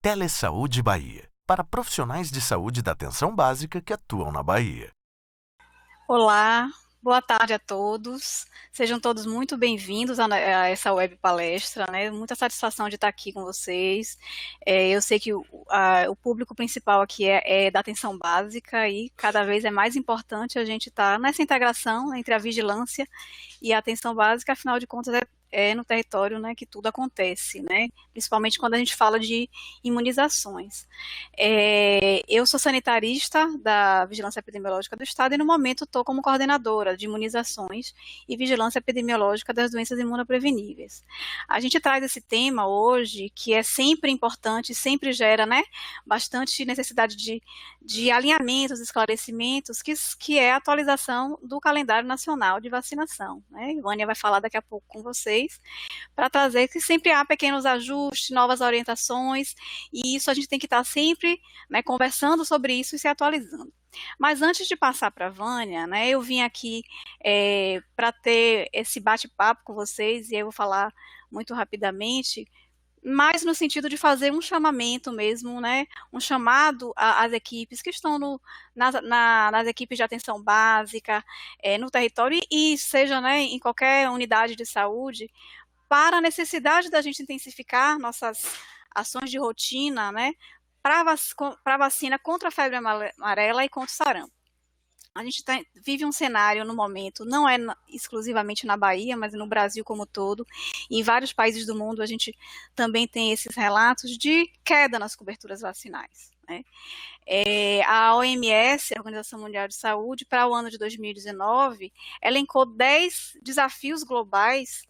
Telesaúde Bahia, para profissionais de saúde da atenção básica que atuam na Bahia. Olá, boa tarde a todos. Sejam todos muito bem-vindos a essa web palestra, né? Muita satisfação de estar aqui com vocês. Eu sei que o público principal aqui é da atenção básica e cada vez é mais importante a gente estar nessa integração entre a vigilância e a atenção básica, afinal de contas é no território, né, que tudo acontece, né? Principalmente quando a gente fala de imunizações. Eu sou sanitarista da Vigilância Epidemiológica do Estado e, no momento, estou como coordenadora de imunizações e vigilância epidemiológica das doenças imunopreveníveis. A gente traz esse tema hoje, que é sempre importante, sempre gera, né, bastante necessidade de alinhamentos, esclarecimentos, que é a atualização do calendário nacional de vacinação, né? Vânia vai falar daqui a pouco com vocês, para trazer que sempre há pequenos ajustes, novas orientações, e isso a gente tem que estar sempre, né, conversando sobre isso e se atualizando. Mas antes de passar para a Vânia, né, eu vim aqui para ter esse bate-papo com vocês, e eu vou falar muito rapidamente, mas no sentido de fazer um chamamento mesmo, né, um chamado às equipes que estão nas equipes de atenção básica, no território, e seja, né, em qualquer unidade de saúde, para a necessidade da gente intensificar nossas ações de rotina, né, para a vacina contra a febre amarela e contra o sarampo. A gente vive um cenário no momento, não é exclusivamente na Bahia, mas no Brasil como todo, e em vários países do mundo a gente também tem esses relatos de queda nas coberturas vacinais, né? A OMS, a Organização Mundial de Saúde, para o ano de 2019, elencou 10 desafios globais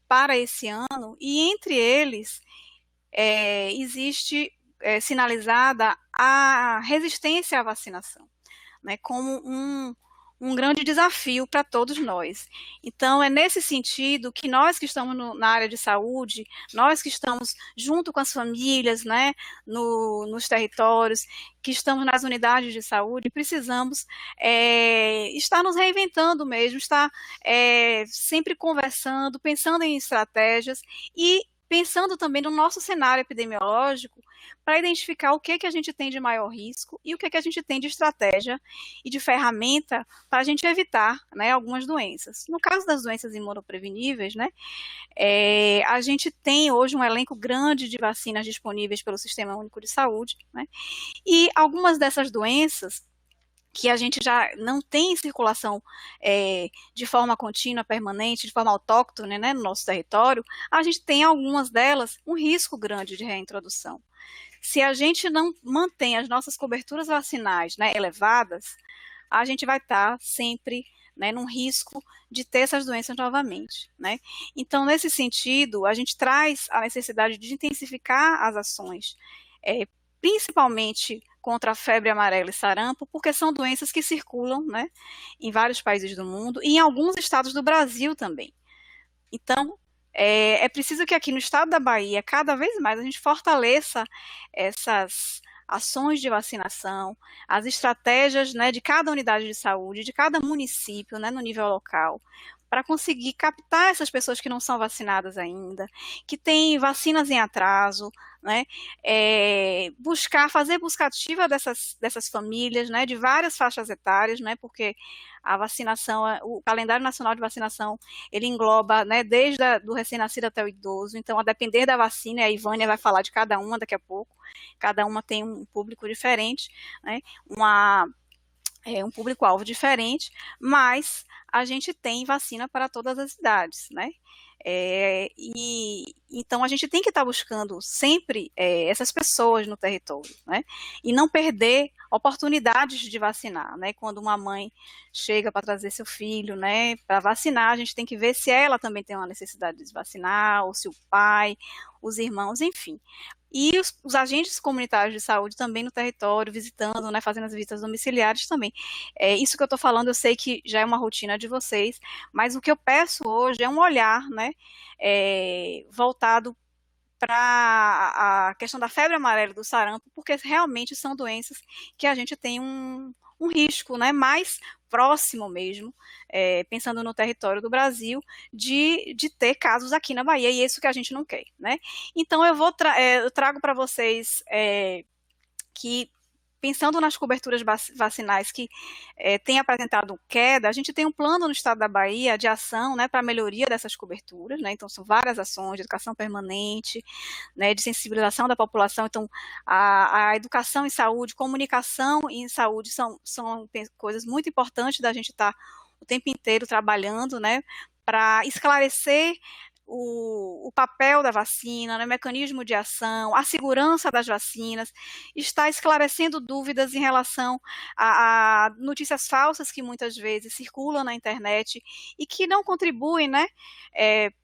para esse ano, e entre eles existe sinalizada a resistência à vacinação, né, como um grande desafio para todos nós. Então, é nesse sentido que nós que estamos na área de saúde, nós que estamos junto com as famílias, né, nos territórios, que estamos nas unidades de saúde, precisamos estar nos reinventando mesmo, estar sempre conversando, pensando em estratégias e pensando também no nosso cenário epidemiológico para identificar o que a gente tem de maior risco e o que a gente tem de estratégia e de ferramenta para a gente evitar, né, algumas doenças. No caso das doenças imunopreveníveis, né, a gente tem hoje um elenco grande de vacinas disponíveis pelo Sistema Único de Saúde, né, e algumas dessas doenças que a gente já não tem em circulação de forma contínua, permanente, de forma autóctone, né, no nosso território, a gente tem algumas delas um risco grande de reintrodução. Se a gente não mantém as nossas coberturas vacinais, né, elevadas, a gente vai estar sempre, né, num risco de ter essas doenças novamente, né? Então, nesse sentido, a gente traz a necessidade de intensificar as ações, principalmente contra a febre amarela e sarampo, porque são doenças que circulam, né, em vários países do mundo e em alguns estados do Brasil também. Então, é preciso que aqui no estado da Bahia, cada vez mais, a gente fortaleça essas ações de vacinação, as estratégias, né, de cada unidade de saúde, de cada município, né, no nível local, para conseguir captar essas pessoas que não são vacinadas ainda, que têm vacinas em atraso, né, fazer busca ativa dessas famílias, né, de várias faixas etárias, né, porque a vacinação, o calendário nacional de vacinação, ele engloba, né, desde do recém-nascido até o idoso, então a depender da vacina, a Ivânia vai falar de cada uma daqui a pouco, cada uma tem um público diferente, né, um público-alvo diferente, mas a gente tem vacina para todas as idades, né? Então a gente tem que estar buscando sempre essas pessoas no território, né? E não perder oportunidades de vacinar, né? Quando uma mãe chega para trazer seu filho, né, para vacinar, a gente tem que ver se ela também tem uma necessidade de se vacinar, ou se o pai, os irmãos, enfim. E os agentes comunitários de saúde também no território, visitando, né, fazendo as visitas domiciliares também. Isso que eu estou falando, eu sei que já é uma rotina de vocês, mas o que eu peço hoje é um olhar, né, voltado para a questão da febre amarela e do sarampo, porque realmente são doenças que a gente tem um risco, né, mais próximo mesmo, pensando no território do Brasil, de ter casos aqui na Bahia, e é isso que a gente não quer, né? Então eu trago para vocês que pensando nas coberturas vacinais que têm apresentado queda, a gente tem um plano no estado da Bahia de ação, né, para a melhoria dessas coberturas, né, então são várias ações de educação permanente, né, de sensibilização da população, então a educação em saúde, comunicação em saúde são coisas muito importantes da gente estar o tempo inteiro trabalhando, né, para esclarecer o papel da vacina, né, o mecanismo de ação, a segurança das vacinas, está esclarecendo dúvidas em relação a notícias falsas que muitas vezes circulam na internet e que não contribuem, né,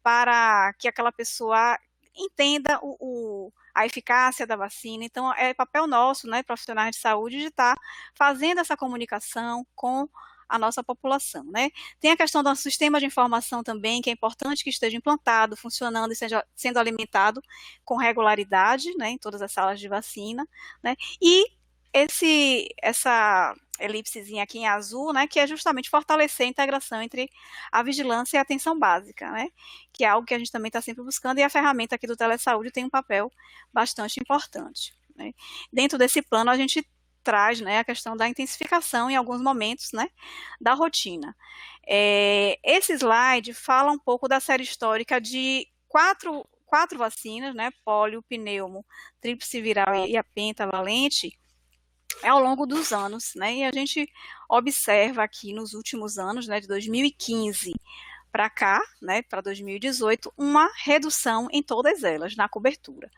para que aquela pessoa entenda a eficácia da vacina. Então, é papel nosso, né, profissionais de saúde, de estar fazendo essa comunicação com a nossa população, né? Tem a questão do sistema de informação também, que é importante que esteja implantado, funcionando e sendo alimentado com regularidade, né, em todas as salas de vacina, né? E essa elipsezinha aqui em azul, né, que é justamente fortalecer a integração entre a vigilância e a atenção básica, né, que é algo que a gente também está sempre buscando, e a ferramenta aqui do telesaúde tem um papel bastante importante, né? Dentro desse plano, a gente traz, né, a questão da intensificação em alguns momentos, né, da rotina. Esse slide fala um pouco da série histórica de quatro vacinas, né, polio, pneumo, tríplice viral e a pentavalente, ao longo dos anos, né, e a gente observa aqui nos últimos anos, né, de 2015 para cá, né, para 2018, uma redução em todas elas, na cobertura,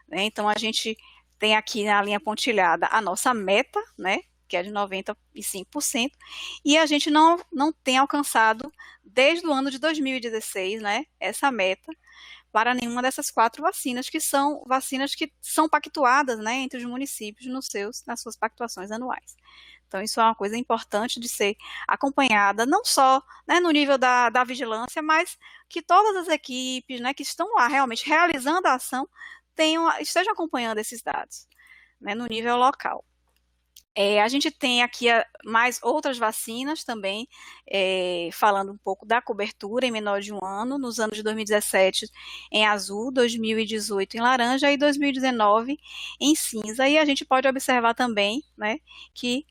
né? Então a gente tem aqui na linha pontilhada a nossa meta, né, que é de 95%, e a gente não tem alcançado, desde o ano de 2016, né, essa meta, para nenhuma dessas 4 vacinas, que são vacinas que são pactuadas, né, entre os municípios nas suas pactuações anuais. Então, isso é uma coisa importante de ser acompanhada, não só, né, no nível da vigilância, mas que todas as equipes, né, que estão lá realmente realizando a ação estejam acompanhando esses dados, né, no nível local. A gente tem aqui mais outras vacinas também, falando um pouco da cobertura em menor de um ano, nos anos de 2017 em azul, 2018 em laranja e 2019 em cinza. E a gente pode observar também, né, que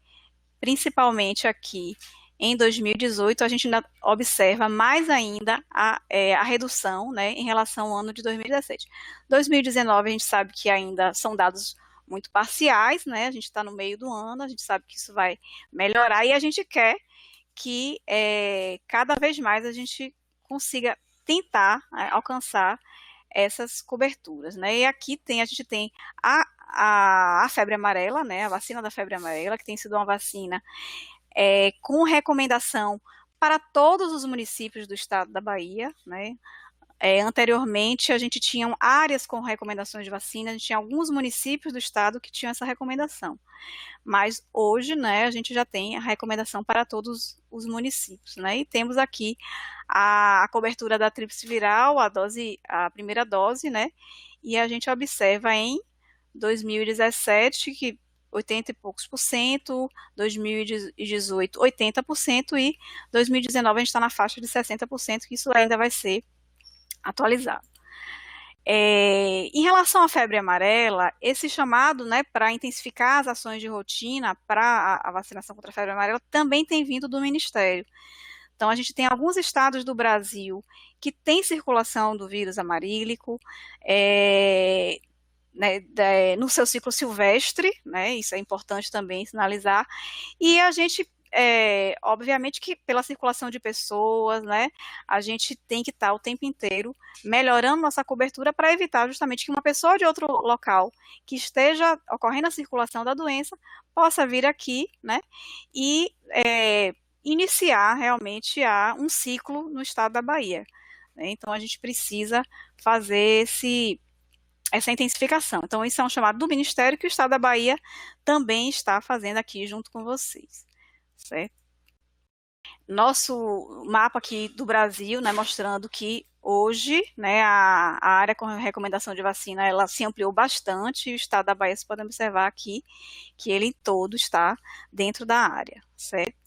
principalmente aqui em 2018, a gente ainda observa mais ainda a redução, né, em relação ao ano de 2017. 2019, a gente sabe que ainda são dados muito parciais, né, a gente está no meio do ano, a gente sabe que isso vai melhorar e a gente quer que cada vez mais a gente consiga tentar alcançar essas coberturas, né, e aqui a gente tem a febre amarela, né, a vacina da febre amarela, que tem sido uma vacina com recomendação para todos os municípios do estado da Bahia, né? Anteriormente, a gente tinha áreas com recomendações de vacina, a gente tinha alguns municípios do estado que tinham essa recomendação. Mas hoje, né, a gente já tem a recomendação para todos os municípios, né? E temos aqui a cobertura da tríplice viral, a primeira dose, né? E a gente observa em 2017 que 80 e poucos por cento, 2018 80% e 2019 a gente está na faixa de 60%, que isso ainda vai ser atualizado. Em relação à febre amarela, esse chamado, né, para intensificar as ações de rotina para a vacinação contra a febre amarela também tem vindo do Ministério. Então, a gente tem alguns estados do Brasil que têm circulação do vírus amarílico, né, no seu ciclo silvestre, né, isso é importante também sinalizar, e a gente, obviamente que pela circulação de pessoas, né, a gente tem que estar o tempo inteiro melhorando nossa cobertura para evitar justamente que uma pessoa de outro local que esteja ocorrendo a circulação da doença possa vir aqui, né, e iniciar realmente um ciclo no estado da Bahia, né? Então a gente precisa fazer essa intensificação. Então, isso é um chamado do Ministério que o Estado da Bahia também está fazendo aqui junto com vocês, certo? Nosso mapa aqui do Brasil, né, mostrando que Hoje, né, a área com recomendação de vacina, ela se ampliou bastante, e o estado da Bahia, você pode observar aqui, que ele todo está dentro da área, certo?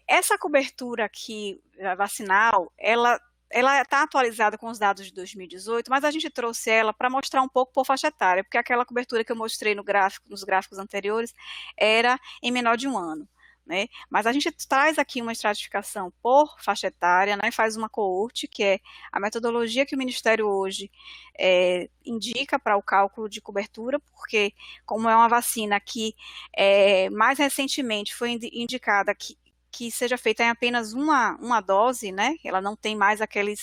Essa cobertura aqui vacinal, ela está atualizada com os dados de 2018, mas a gente trouxe ela para mostrar um pouco por faixa etária, porque aquela cobertura que eu mostrei nos gráficos anteriores era em menor de 1 ano. Né? Mas a gente traz aqui uma estratificação por faixa etária, né? Faz uma coorte, que é a metodologia que o Ministério hoje indica para o cálculo de cobertura, porque como é uma vacina que mais recentemente foi indicada que seja feita em apenas uma dose, né? Ela não tem mais aquele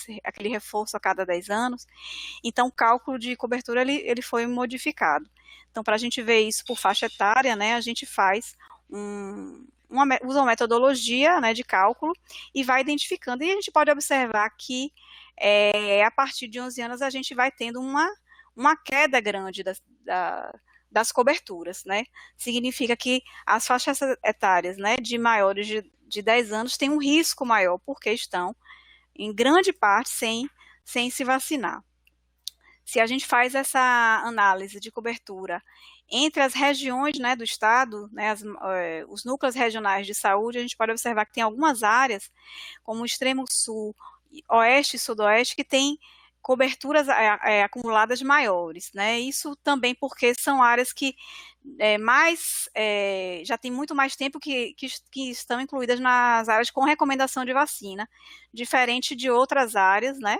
reforço a cada 10 anos, então o cálculo de cobertura ele foi modificado. Então, para a gente ver isso por faixa etária, né, a gente faz usa uma metodologia, né, de cálculo e vai identificando. E a gente pode observar que a partir de 11 anos a gente vai tendo uma queda grande das coberturas, né? Significa que as faixas etárias, né, de maiores de 10 anos têm um risco maior, porque estão, em grande parte, sem se vacinar. Se a gente faz essa análise de cobertura entre as regiões, né, do estado, né, os núcleos regionais de saúde, a gente pode observar que tem algumas áreas, como o extremo sul, oeste e sudoeste, que tem coberturas acumuladas maiores, né? Isso também porque são áreas que já tem muito mais tempo que estão incluídas nas áreas com recomendação de vacina, diferente de outras áreas, né?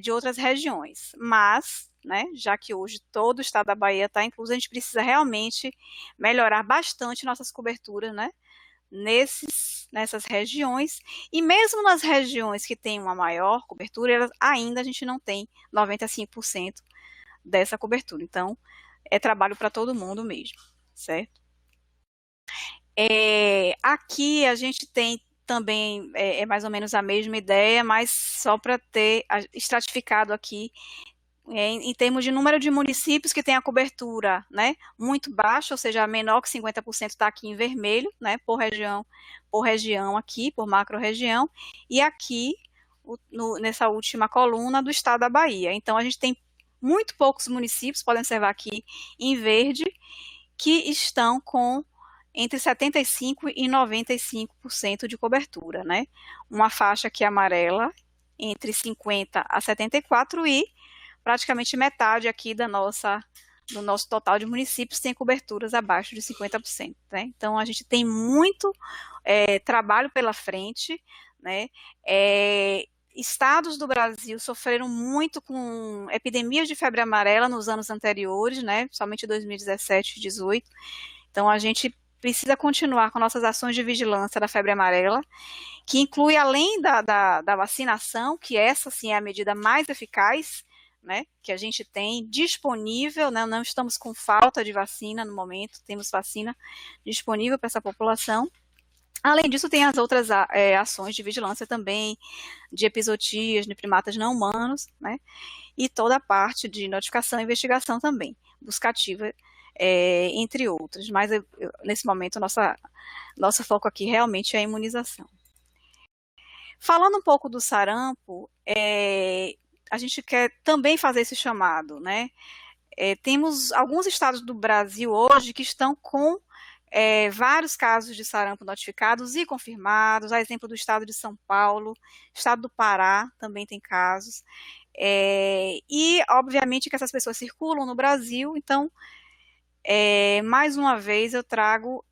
De outras regiões, mas, né, já que hoje todo o estado da Bahia está incluso, a gente precisa realmente melhorar bastante nossas coberturas, né, nessas regiões, e mesmo nas regiões que têm uma maior cobertura, ainda a gente não tem 95% dessa cobertura, então é trabalho para todo mundo mesmo, certo? Aqui a gente tem também mais ou menos a mesma ideia, mas só para ter estratificado aqui em termos de número de municípios que tem a cobertura, né, muito baixa, ou seja, menor que 50% está aqui em vermelho, né, por região aqui, por macro-região, e aqui, nessa última coluna, do estado da Bahia. Então, a gente tem muito poucos municípios, podem observar aqui em verde, que estão com entre 75% e 95% de cobertura, né? Uma faixa aqui amarela, entre 50% a 74%, e praticamente metade aqui do nosso total de municípios tem coberturas abaixo de 50%, né? Então, a gente tem muito trabalho pela frente, né? Estados do Brasil sofreram muito com epidemias de febre amarela nos anos anteriores, né? Somente 2017 e 2018. Então, a gente precisa continuar com nossas ações de vigilância da febre amarela, que inclui, além da vacinação, que essa sim é a medida mais eficaz, né, que a gente tem disponível, né, não estamos com falta de vacina no momento, temos vacina disponível para essa população. Além disso, tem as outras ações de vigilância também, de epizootias, de primatas não humanos, né, e toda a parte de notificação e investigação também, buscativa, entre outras, mas nesse momento nosso foco aqui realmente é a imunização. Falando um pouco do sarampo, a gente quer também fazer esse chamado, né? Temos alguns estados do Brasil hoje que estão com vários casos de sarampo notificados e confirmados, a exemplo do estado de São Paulo, estado do Pará também tem casos, e obviamente que essas pessoas circulam no Brasil, então mais uma vez eu trago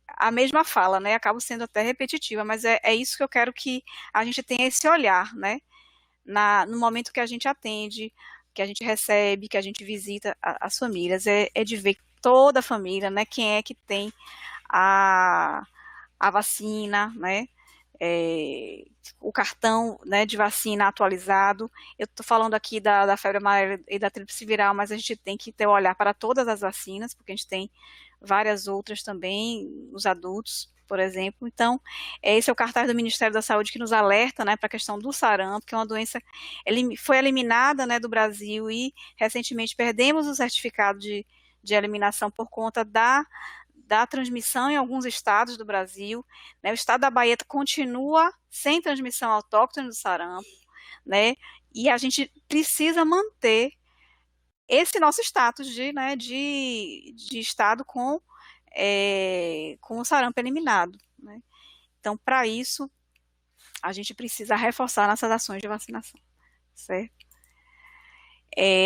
a mesma fala, né? Acabo sendo até repetitiva, mas é isso que eu quero que a gente tenha esse olhar, né? No momento que a gente atende, que a gente recebe, que a gente visita as famílias, de ver toda a família, né? Quem é que tem a vacina, né? O cartão, né, de vacina atualizado. Eu estou falando aqui da febre amarela e da tríplice viral, mas a gente tem que ter um olhar para todas as vacinas, porque a gente tem várias outras também, os adultos, por exemplo. Então, esse é o cartaz do Ministério da Saúde que nos alerta, né, para a questão do sarampo, que é uma doença que foi eliminada, né, do Brasil, e recentemente perdemos o certificado de eliminação por conta da transmissão em alguns estados do Brasil, né? O estado da Bahia continua sem transmissão autóctone do sarampo, né? E a gente precisa manter esse nosso status de estado com o sarampo eliminado, né? Então, para isso, a gente precisa reforçar nossas ações de vacinação, certo?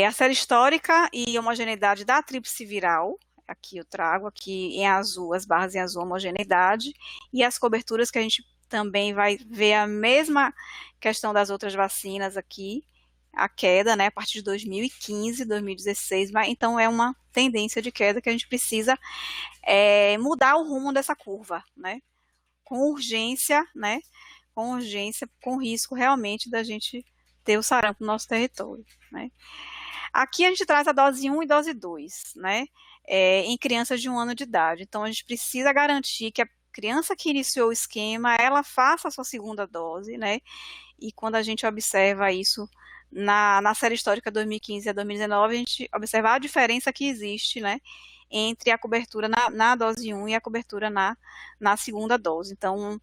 A série histórica e homogeneidade da tríplice viral, aqui eu trago aqui em azul, as barras em azul, homogeneidade, e as coberturas que a gente também vai ver a mesma questão das outras vacinas aqui, a queda, né, a partir de 2015, 2016, então é uma tendência de queda que a gente precisa mudar o rumo dessa curva, né, com urgência, né, com risco realmente da gente ter o sarampo no nosso território, né. Aqui a gente traz a dose 1 e dose 2, né, em crianças de 1 ano de idade. Então, a gente precisa garantir que a criança que iniciou o esquema, ela faça a sua segunda dose, né, e quando a gente observa isso na série histórica 2015 a 2019, a gente observa a diferença que existe, né, entre a cobertura na dose 1 e a cobertura na segunda dose. Então,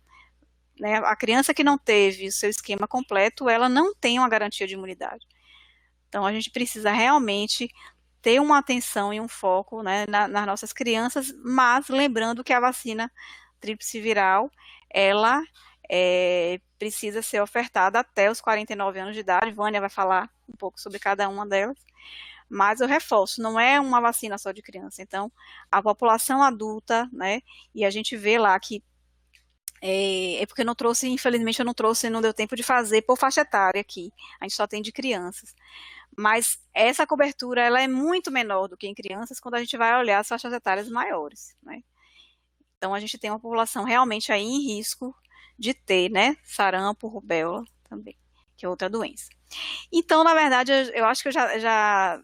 né, a criança que não teve o seu esquema completo, ela não tem uma garantia de imunidade. Então, a gente precisa realmente ter uma atenção e um foco, né, nas nossas crianças, mas lembrando que a vacina tríplice viral, ela precisa ser ofertada até os 49 anos de idade. Vânia vai falar um pouco sobre cada uma delas. Mas eu reforço, não é uma vacina só de criança. Então, a população adulta, né, e a gente vê lá que porque eu não trouxe, infelizmente eu não trouxe, não deu tempo de fazer por faixa etária aqui. A gente só tem de crianças. Mas essa cobertura, ela é muito menor do que em crianças quando a gente vai olhar as faixas etárias maiores, né? Então, a gente tem uma população realmente aí em risco de ter, né, sarampo, rubéola também, que é outra doença. Então, na verdade, eu acho que eu já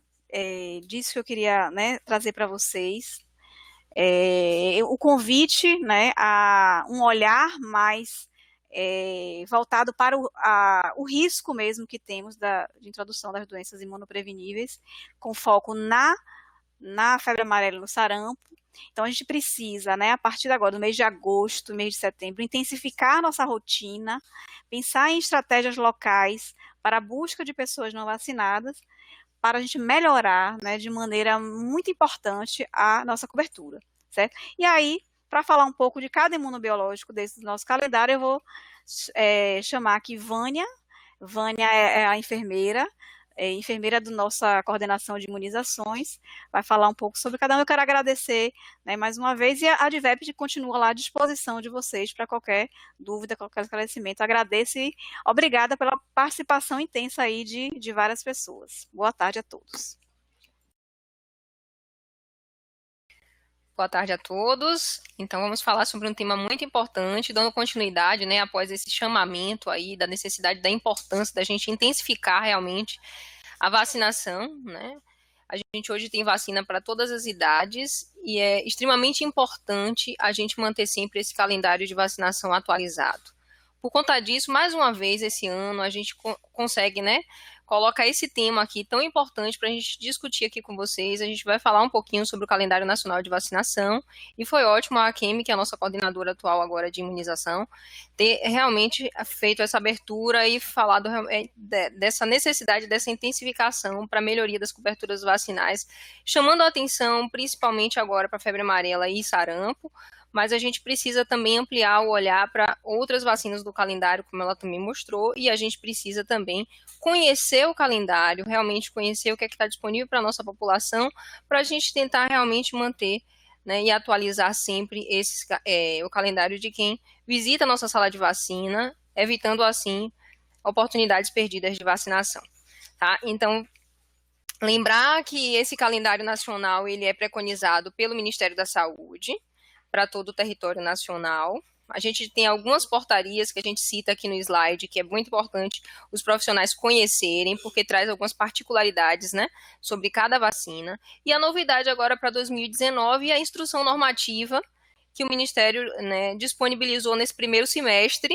disse que eu queria, né, trazer para vocês o convite, né, a um olhar mais voltado para o risco mesmo que temos de introdução das doenças imunopreveníveis, com foco na febre amarela e no sarampo. Então, a gente precisa, né, a partir de agora, do mês de agosto, mês de setembro, intensificar a nossa rotina, pensar em estratégias locais para a busca de pessoas não vacinadas, para a gente melhorar, né, de maneira muito importante a nossa cobertura, certo? E aí, para falar um pouco de cada imunobiológico desse nosso calendário, eu vou chamar aqui Vânia. Vânia é a enfermeira da nossa coordenação de imunizações, vai falar um pouco sobre cada um. Eu quero agradecer, né, mais uma vez, e a Advep continua lá à disposição de vocês para qualquer dúvida, qualquer esclarecimento. Agradeço e obrigada pela participação intensa aí de várias pessoas. Boa tarde a todos. Boa tarde a todos. Então, vamos falar sobre um tema muito importante, dando continuidade, né, após esse chamamento aí da necessidade, da importância da gente intensificar realmente a vacinação, né? A gente hoje tem vacina para todas as idades e é extremamente importante a gente manter sempre esse calendário de vacinação atualizado. Por conta disso, mais uma vez, esse ano, a gente consegue, né, colocar esse tema aqui tão importante para a gente discutir aqui com vocês. A gente vai falar um pouquinho sobre o calendário nacional de vacinação e foi ótimo a Kemi, que é a nossa coordenadora atual agora de imunização, ter realmente feito essa abertura e falado dessa necessidade, dessa intensificação para a melhoria das coberturas vacinais, chamando a atenção principalmente agora para a febre amarela e sarampo, mas a gente precisa também ampliar o olhar para outras vacinas do calendário, como ela também mostrou, e a gente precisa também conhecer o calendário, realmente conhecer o que é que está disponível para a nossa população, para a gente tentar realmente manter, né, e atualizar sempre o calendário de quem visita a nossa sala de vacina, evitando assim oportunidades perdidas de vacinação. Tá? Então, lembrar que esse calendário nacional ele é preconizado pelo Ministério da Saúde, para todo o território nacional. A gente tem algumas portarias que a gente cita aqui no slide, que é muito importante os profissionais conhecerem, porque traz algumas particularidades, né, sobre cada vacina. E a novidade agora para 2019 é a instrução normativa que o Ministério, né, disponibilizou nesse primeiro semestre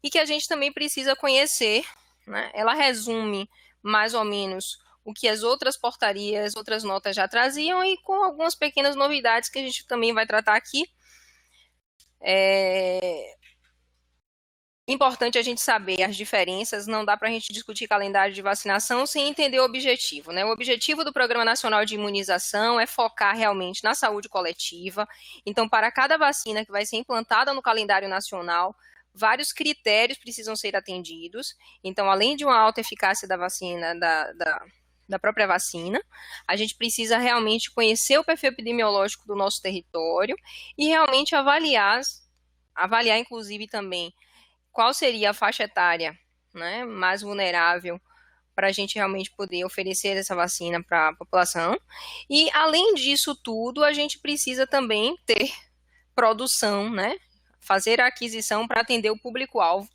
e que a gente também precisa conhecer, né? Ela resume mais ou menos o que as outras portarias, outras notas já traziam e com algumas pequenas novidades que a gente também vai tratar aqui. Importante a gente saber as diferenças, não dá para a gente discutir calendário de vacinação sem entender o objetivo, né? O objetivo do Programa Nacional de Imunização é focar realmente na saúde coletiva. Então, para cada vacina que vai ser implantada no calendário nacional, vários critérios precisam ser atendidos. Então, além de uma alta eficácia da vacina, da própria vacina, a gente precisa realmente conhecer o perfil epidemiológico do nosso território e realmente avaliar inclusive também qual seria a faixa etária, né, mais vulnerável para a gente realmente poder oferecer essa vacina para a população. E, além disso tudo, a gente precisa também ter produção, né, fazer a aquisição para atender o público-alvo,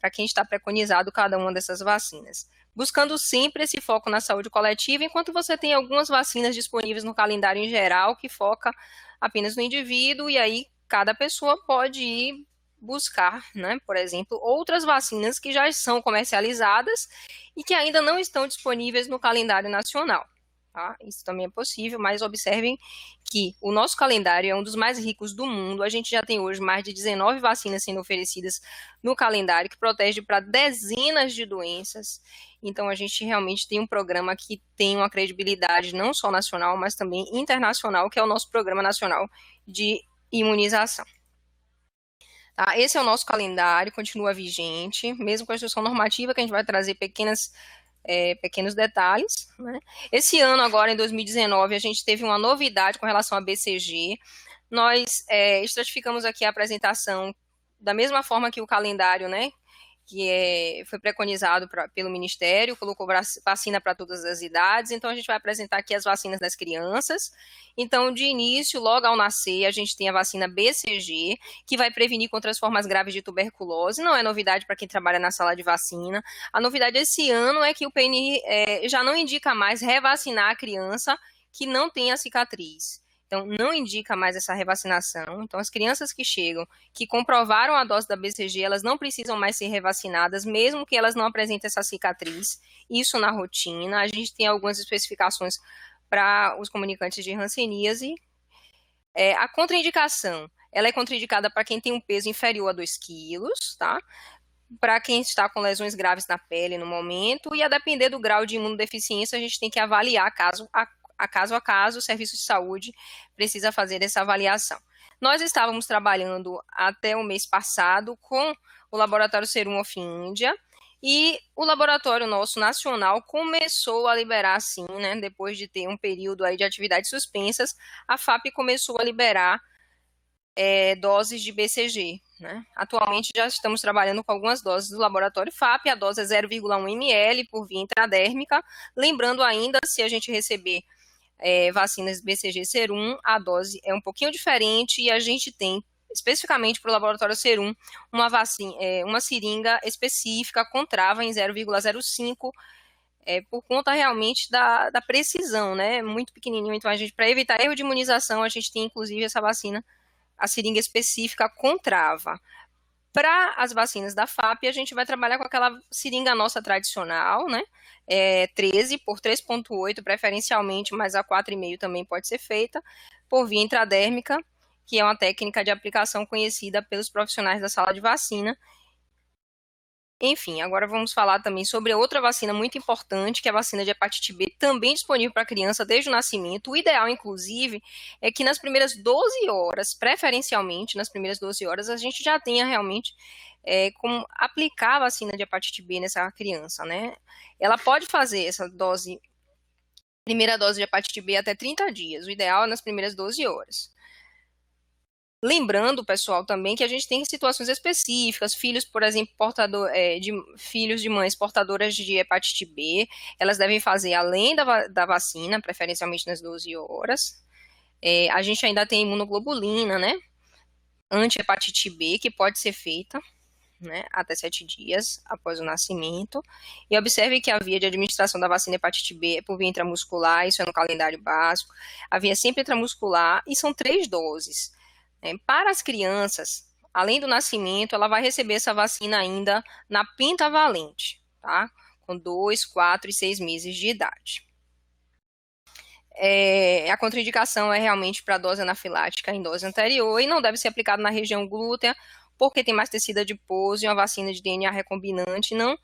para quem está preconizado cada uma dessas vacinas. Buscando sempre esse foco na saúde coletiva, enquanto você tem algumas vacinas disponíveis no calendário em geral, que foca apenas no indivíduo, e aí cada pessoa pode ir buscar, né, por exemplo, outras vacinas que já são comercializadas e que ainda não estão disponíveis no calendário nacional. Tá? Isso também é possível, mas observem que o nosso calendário é um dos mais ricos do mundo. A gente já tem hoje mais de 19 vacinas sendo oferecidas no calendário, que protege para dezenas de doenças. Então, a gente realmente tem um programa que tem uma credibilidade não só nacional, mas também internacional, que é o nosso Programa Nacional de Imunização. Tá? Esse é o nosso calendário, continua vigente, mesmo com a instrução normativa, que a gente vai trazer pequenos detalhes. Né? Esse ano, agora, em 2019, a gente teve uma novidade com relação à BCG. Nós estratificamos aqui a apresentação da mesma forma que o calendário, né, que foi preconizado pelo Ministério, colocou vacina para todas as idades. Então, a gente vai apresentar aqui as vacinas das crianças. Então, de início, logo ao nascer, a gente tem a vacina BCG, que vai prevenir contra as formas graves de tuberculose. Não é novidade para quem trabalha na sala de vacina. A novidade esse ano é que o PNI já não indica mais revacinar a criança que não tem a cicatriz. Então, não indica mais essa revacinação. Então, as crianças que chegam, que comprovaram a dose da BCG, elas não precisam mais ser revacinadas, mesmo que elas não apresentem essa cicatriz. Isso na rotina. A gente tem algumas especificações para os comunicantes de hanseníase. A contraindicação, ela é contraindicada para quem tem um peso inferior a 2 quilos, tá? Para quem está com lesões graves na pele no momento, e a depender do grau de imunodeficiência, a gente tem que avaliar caso a caso, o serviço de saúde precisa fazer essa avaliação. Nós estávamos trabalhando até o mês passado com o laboratório Serum of India, e o laboratório nosso nacional começou a liberar, sim, né, depois de ter um período aí de atividades suspensas, a FAP começou a liberar doses de BCG. Né? Atualmente já estamos trabalhando com algumas doses do laboratório FAP, a dose é 0,1 ml por via intradérmica. Lembrando ainda, se a gente receber vacinas BCG Serum, a dose é um pouquinho diferente e a gente tem, especificamente para o laboratório Serum, uma seringa específica com trava em 0,05, por conta realmente da precisão, né? Muito pequenininho. Então, para evitar erro de imunização, a gente tem inclusive essa vacina, a seringa específica com trava. Para as vacinas da FAP, a gente vai trabalhar com aquela seringa nossa tradicional, né? 13 por 3,8 preferencialmente, mas a 4,5 também pode ser feita por via intradérmica, que é uma técnica de aplicação conhecida pelos profissionais da sala de vacina. Enfim, agora vamos falar também sobre outra vacina muito importante, que é a vacina de hepatite B, também disponível para criança desde o nascimento. O ideal, inclusive, é que nas primeiras 12 horas, preferencialmente nas primeiras 12 horas, a gente já tenha realmente como aplicar a vacina de hepatite B nessa criança, né? Ela pode fazer essa primeira dose de hepatite B até 30 dias. O ideal é nas primeiras 12 horas. Lembrando, pessoal, também que a gente tem situações específicas, filhos, por exemplo, filhos de mães portadoras de hepatite B, elas devem fazer além da vacina, preferencialmente nas 12 horas. A gente ainda tem imunoglobulina, né, anti-hepatite B, que pode ser feita, né, até 7 dias após o nascimento. E observe que a via de administração da vacina hepatite B é por via intramuscular, isso é no calendário básico. A via é sempre intramuscular e são 3 doses. Para as crianças, além do nascimento, ela vai receber essa vacina ainda na pentavalente, tá? com 2, 4 e 6 meses de idade. A contraindicação é realmente para a dose anafilática em dose anterior e não deve ser aplicado na região glútea, porque tem mais tecido adiposo e uma vacina de DNA recombinante. Não,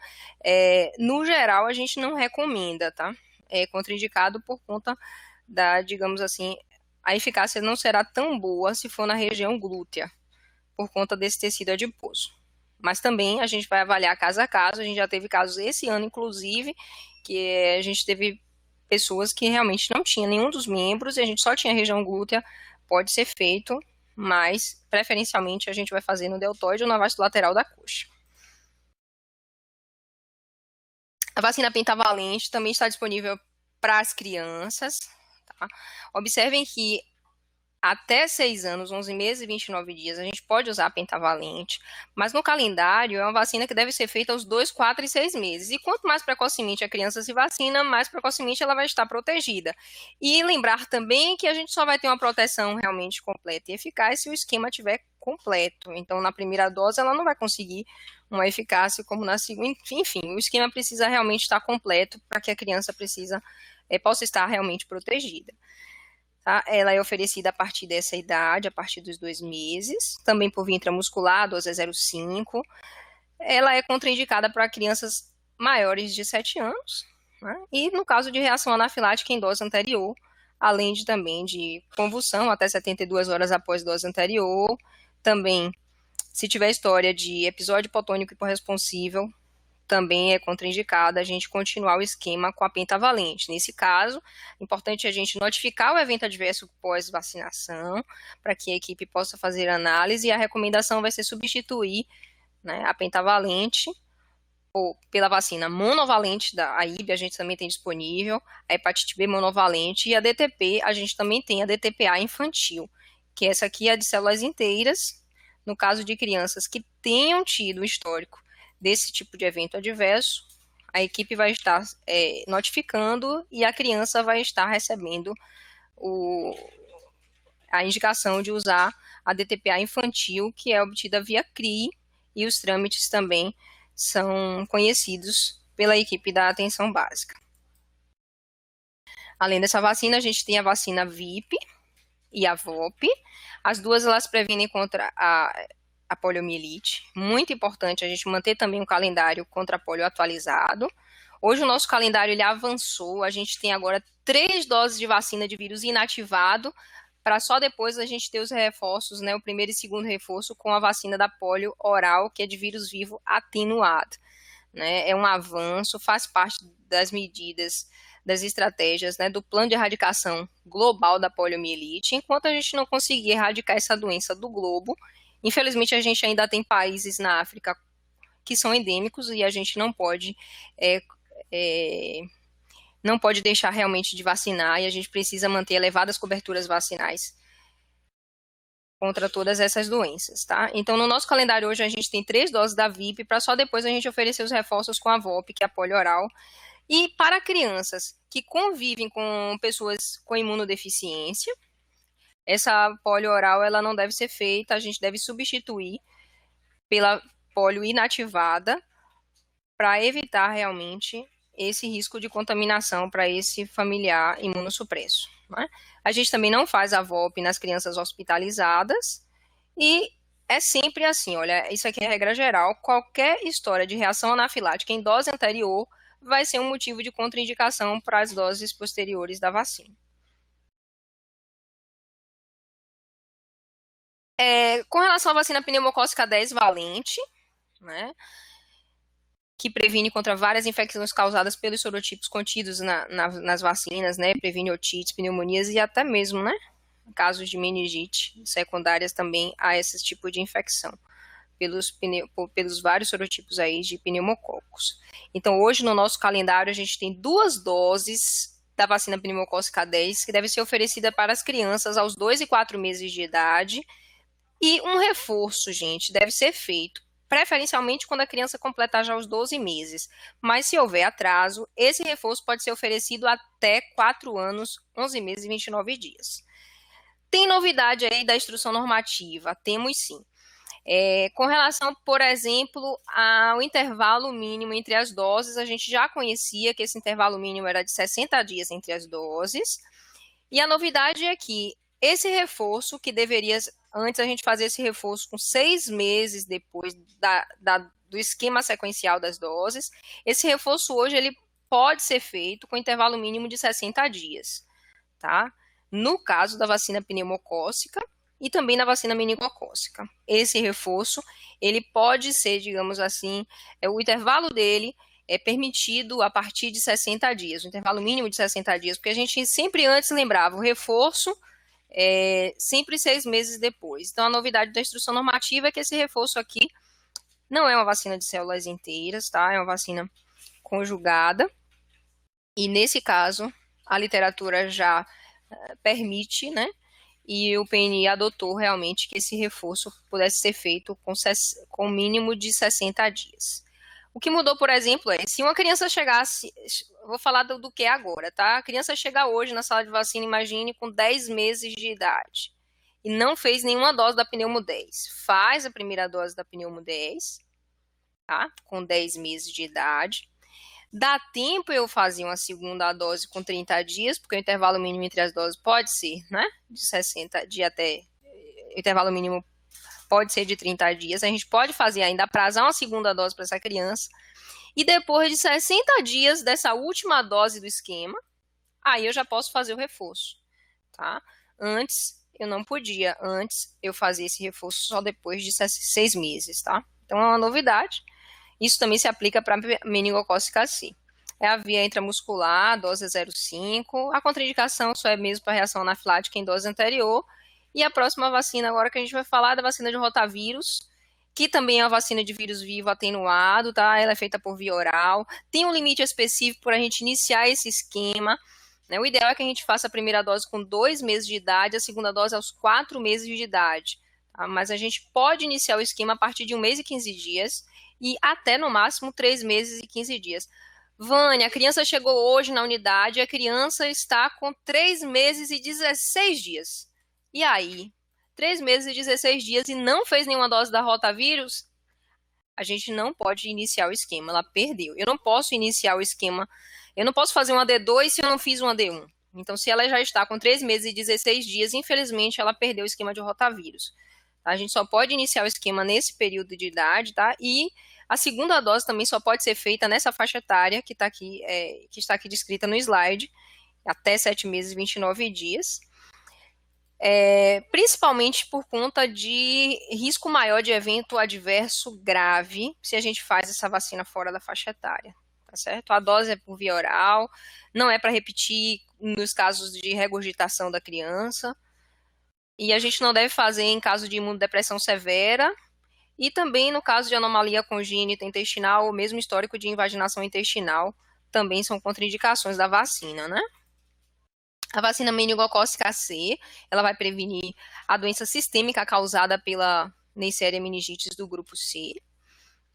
no geral, a gente não recomenda, tá? É contraindicado por conta da, digamos assim, a eficácia não será tão boa se for na região glútea, por conta desse tecido adiposo. Mas também a gente vai avaliar caso a caso. A gente já teve casos esse ano, inclusive, que a gente teve pessoas que realmente não tinha nenhum dos membros e a gente só tinha região glútea. Pode ser feito, mas preferencialmente a gente vai fazer no deltoide ou na vasta lateral da coxa. A vacina pentavalente também está disponível para as crianças. Tá? Observem que até 6 anos, 11 meses e 29 dias, a gente pode usar a pentavalente, mas no calendário é uma vacina que deve ser feita aos 2, 4 e 6 meses. E quanto mais precocemente a criança se vacina, mais precocemente ela vai estar protegida. E lembrar também que a gente só vai ter uma proteção realmente completa e eficaz se o esquema estiver completo. Então, na primeira dose, ela não vai conseguir uma eficácia como na segunda. Enfim, o esquema precisa realmente estar completo para que a criança possa estar realmente protegida. Tá? Ela é oferecida a partir dessa idade, a partir dos 2 meses, também por via intramuscular, dose é 0,5. Ela é contraindicada para crianças maiores de 7 anos, né? E no caso de reação anafilática em dose anterior, além também de convulsão até 72 horas após dose anterior, também se tiver história de episódio hipotônico hiporresponsível, também é contraindicada a gente continuar o esquema com a pentavalente. Nesse caso, é importante a gente notificar o evento adverso pós-vacinação, para que a equipe possa fazer análise, e a recomendação vai ser substituir, né, a pentavalente ou pela vacina monovalente da AIB, a gente também tem disponível, a hepatite B monovalente, e a DTP, a gente também tem a DTPA infantil, que essa aqui é de células inteiras, no caso de crianças que tenham tido histórico desse tipo de evento adverso, a equipe vai estar notificando e a criança vai estar recebendo a indicação de usar a DTPA infantil, que é obtida via CRI, e os trâmites também são conhecidos pela equipe da atenção básica. Além dessa vacina, a gente tem a vacina VIP e a VOP. As duas, elas previnem contra a poliomielite. Muito importante a gente manter também um calendário contra a polio atualizado. Hoje o nosso calendário ele avançou, a gente tem agora 3 doses de vacina de vírus inativado, para só depois a gente ter os reforços, né, o primeiro e segundo reforço com a vacina da polio oral, que é de vírus vivo atenuado. Né? É um avanço, faz parte das medidas, das estratégias, né, do plano de erradicação global da poliomielite. Enquanto a gente não conseguir erradicar essa doença do globo, infelizmente, a gente ainda tem países na África que são endêmicos e a gente não pode deixar realmente de vacinar, e a gente precisa manter elevadas coberturas vacinais contra todas essas doenças, tá? Então, no nosso calendário hoje, a gente tem 3 doses da VIP, para só depois a gente oferecer os reforços com a VOP, que é a polio oral. E para crianças que convivem com pessoas com imunodeficiência, essa polio oral ela não deve ser feita, a gente deve substituir pela polio inativada para evitar realmente esse risco de contaminação para esse familiar imunossupresso. Né? A gente também não faz a VOP nas crianças hospitalizadas e é sempre assim, olha, isso aqui é a regra geral, qualquer história de reação anafilática em dose anterior vai ser um motivo de contraindicação para as doses posteriores da vacina. Com relação à vacina pneumocócica 10 valente, né, que previne contra várias infecções causadas pelos sorotipos contidos nas vacinas, né, previne otites, pneumonias e até mesmo, né, casos de meningite secundárias também a esse tipo de infecção, pelos vários sorotipos aí de pneumococos. Então, hoje no nosso calendário a gente tem 2 doses da vacina pneumocócica 10 que deve ser oferecida para as crianças aos 2 e 4 meses de idade. E um reforço, gente, deve ser feito, preferencialmente quando a criança completar já os 12 meses. Mas se houver atraso, esse reforço pode ser oferecido até 4 anos, 11 meses e 29 dias. Tem novidade aí da instrução normativa? Temos sim. Com relação, por exemplo, ao intervalo mínimo entre as doses, a gente já conhecia que esse intervalo mínimo era de 60 dias entre as doses, e a novidade é que esse reforço, que deveria, antes a gente fazer esse reforço com 6 meses depois do esquema sequencial das doses, esse reforço hoje ele pode ser feito com intervalo mínimo de 60 dias, tá? No caso da vacina pneumocócica e também na vacina meningocócica. Esse reforço, ele pode ser, digamos assim, o intervalo dele é permitido a partir de 60 dias, o intervalo mínimo de 60 dias, porque a gente sempre antes lembrava o reforço sempre 6 meses depois. Então, a novidade da instrução normativa é que esse reforço aqui não é uma vacina de células inteiras, tá? É uma vacina conjugada. E, nesse caso, a literatura já permite, né? E o PNI adotou realmente que esse reforço pudesse ser feito com mínimo de 60 dias. O que mudou, por exemplo, é se uma criança chegasse, vou falar do que é agora, tá? A criança chega hoje na sala de vacina, imagine, com 10 meses de idade e não fez nenhuma dose da Pneumo 10. Faz a primeira dose da Pneumo 10, tá? Com 10 meses de idade. Dá tempo eu fazer uma segunda dose com 30 dias, porque o intervalo mínimo entre as doses pode ser, né? De 60 dias até... O intervalo mínimo pode ser de 30 dias. A gente pode fazer ainda, prazar uma segunda dose para essa criança. E depois de 60 dias dessa última dose do esquema, aí eu já posso fazer o reforço, tá? Antes, eu não podia. Antes, eu fazia esse reforço só depois de 6 meses, tá? Então, é uma novidade. Isso também se aplica para meningocócica C. É a via intramuscular, dose 0,5. A contraindicação só é mesmo para reação anafilática em dose anterior. E a próxima vacina agora que a gente vai falar é da vacina de rotavírus, que também é uma vacina de vírus vivo atenuado, tá? Ela é feita por via oral. Tem um limite específico para a gente iniciar esse esquema, né? O ideal é que a gente faça a primeira dose com 2 meses de idade, a segunda dose aos 4 meses de idade. Tá? Mas a gente pode iniciar o esquema a partir de 1 mês e 15 dias e até, no máximo, 3 meses e 15 dias. Vânia, a criança chegou hoje na unidade, a criança está com 3 meses e 16 dias. E aí, 3 meses e 16 dias e não fez nenhuma dose da rotavírus, a gente não pode iniciar o esquema, ela perdeu. Eu não posso iniciar o esquema, eu não posso fazer uma D2 se eu não fiz uma D1. Então, se ela já está com 3 meses e 16 dias, infelizmente, ela perdeu o esquema de rotavírus. A gente só pode iniciar o esquema nesse período de idade, tá? E a segunda dose também só pode ser feita nessa faixa etária que está aqui descrita no slide, até 7 meses e 29 dias. Principalmente por conta de risco maior de evento adverso grave se a gente faz essa vacina fora da faixa etária, tá certo? A dose é por via oral, não é para repetir nos casos de regurgitação da criança, e a gente não deve fazer em caso de imunodepressão severa, e também no caso de anomalia congênita intestinal ou mesmo histórico de invaginação intestinal, também são contraindicações da vacina, né? A vacina meningocócica C, ela vai prevenir a doença sistêmica causada pela Neisseria meningitis do grupo C.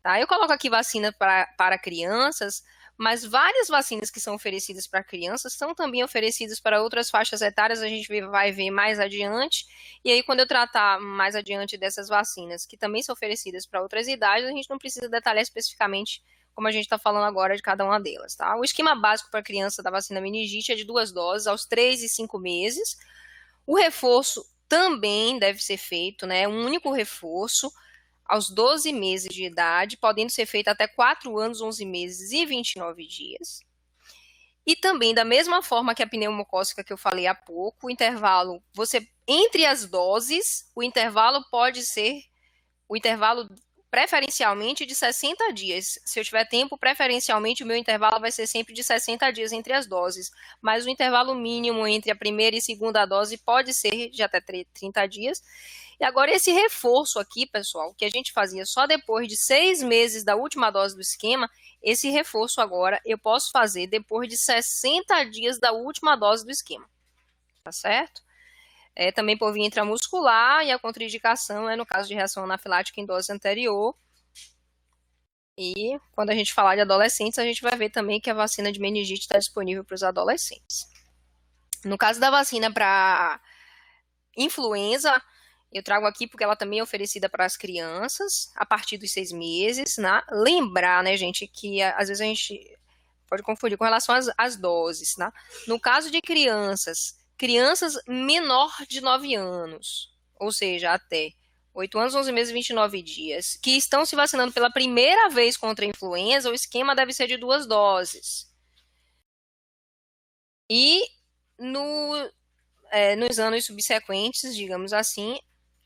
Tá? Eu coloco aqui vacina para crianças, mas várias vacinas que são oferecidas para crianças são também oferecidas para outras faixas etárias, a gente vai ver mais adiante. E aí, quando eu tratar mais adiante dessas vacinas, que também são oferecidas para outras idades, a gente não precisa detalhar especificamente como a gente está falando agora de cada uma delas, tá? O esquema básico para criança da vacina meningite é de 2 doses, aos 3 e 5 meses. O reforço também deve ser feito, né? Um único reforço aos 12 meses de idade, podendo ser feito até 4 anos, 11 meses e 29 dias. E também, da mesma forma que a pneumocócica que eu falei há pouco, o intervalo, entre as doses, o intervalo pode ser preferencialmente de 60 dias. Se eu tiver tempo, preferencialmente o meu intervalo vai ser sempre de 60 dias entre as doses, mas o intervalo mínimo entre a primeira e segunda dose pode ser de até 30 dias. E agora esse reforço aqui, pessoal, que a gente fazia só depois de 6 meses da última dose do esquema, esse reforço agora eu posso fazer depois de 60 dias da última dose do esquema, tá certo? Também por via intramuscular, e a contraindicação é no caso de reação anafilática em dose anterior. E quando a gente falar de adolescentes, a gente vai ver também que a vacina de meningite está disponível para os adolescentes. No caso da vacina para influenza, Eu trago aqui porque ela também é oferecida para as crianças a partir dos 6 meses, né? Lembrar, né, gente, que às vezes a gente pode confundir com relação às doses, né? No caso de crianças menor de 9 anos, ou seja, até 8 anos, 11 meses e 29 dias, que estão se vacinando pela primeira vez contra a influenza, o esquema deve ser de 2 doses. E nos anos subsequentes, digamos assim,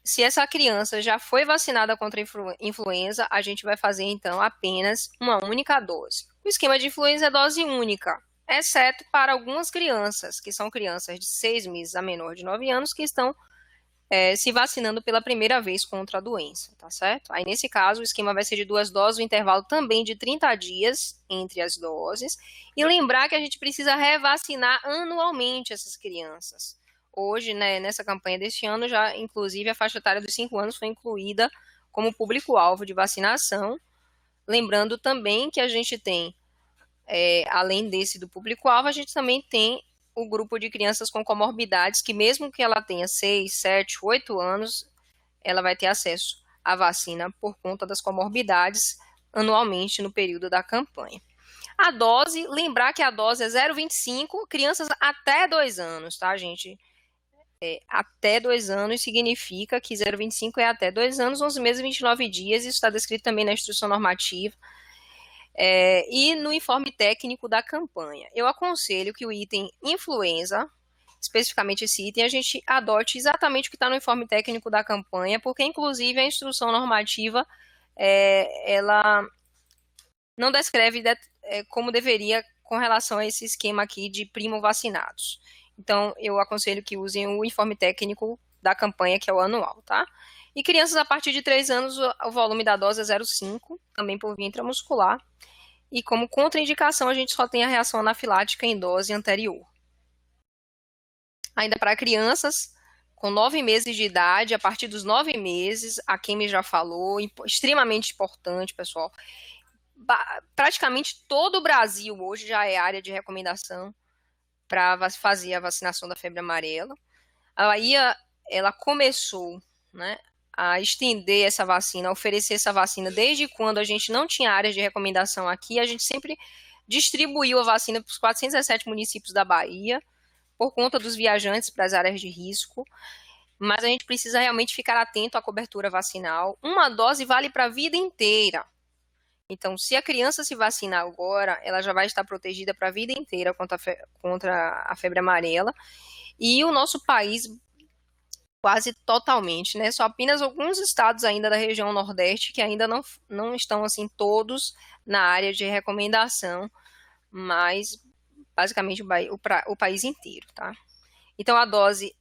se essa criança já foi vacinada contra a influenza, a gente vai fazer, então, apenas uma única dose. O esquema de influenza é dose única, exceto para algumas crianças, que são crianças de 6 meses a menor de 9 anos, que estão se vacinando pela primeira vez contra a doença, tá certo? Aí, nesse caso, o esquema vai ser de 2 doses, o intervalo também de 30 dias entre as doses. E lembrar que a gente precisa revacinar anualmente essas crianças. Hoje, né, nessa campanha deste ano, já, inclusive, a faixa etária dos 5 anos foi incluída como público-alvo de vacinação. Lembrando também que a gente tem, além desse do público-alvo, a gente também tem o grupo de crianças com comorbidades, que mesmo que ela tenha 6, 7, 8 anos, ela vai ter acesso à vacina por conta das comorbidades anualmente no período da campanha. A dose, lembrar que a dose é 0,25, crianças até 2 anos, tá, gente? Até 2 anos significa que 0,25 é até 2 anos, 11 meses e 29 dias, isso está descrito também na instrução normativa. E no informe técnico da campanha. Eu aconselho que o item influenza, especificamente esse item, a gente adote exatamente o que está no informe técnico da campanha, porque, inclusive, a instrução normativa, ela não descreve como deveria com relação a esse esquema aqui de primo-vacinados. Então, eu aconselho que usem o informe técnico da campanha, que é o anual, tá? E crianças a partir de 3 anos, o volume da dose é 0,5, também por via intramuscular. E como contraindicação, a gente só tem a reação anafilática em dose anterior. Ainda para crianças com 9 meses de idade, a partir dos 9 meses, a Kemi já falou, extremamente importante, pessoal. Praticamente todo o Brasil hoje já é área de recomendação para fazer a vacinação da febre amarela. A Bahia, ela começou, né, a estender essa vacina, a oferecer essa vacina desde quando a gente não tinha áreas de recomendação aqui. A gente sempre distribuiu a vacina para os 417 municípios da Bahia, por conta dos viajantes para as áreas de risco, mas a gente precisa realmente ficar atento à cobertura vacinal. Uma dose vale para a vida inteira. Então, se a criança se vacinar agora, ela já vai estar protegida para a vida inteira contra a febre amarela. E o nosso país, quase totalmente, né? Só apenas alguns estados ainda da região Nordeste que ainda não estão, assim, todos na área de recomendação, mas basicamente o país inteiro, tá? Então, a dose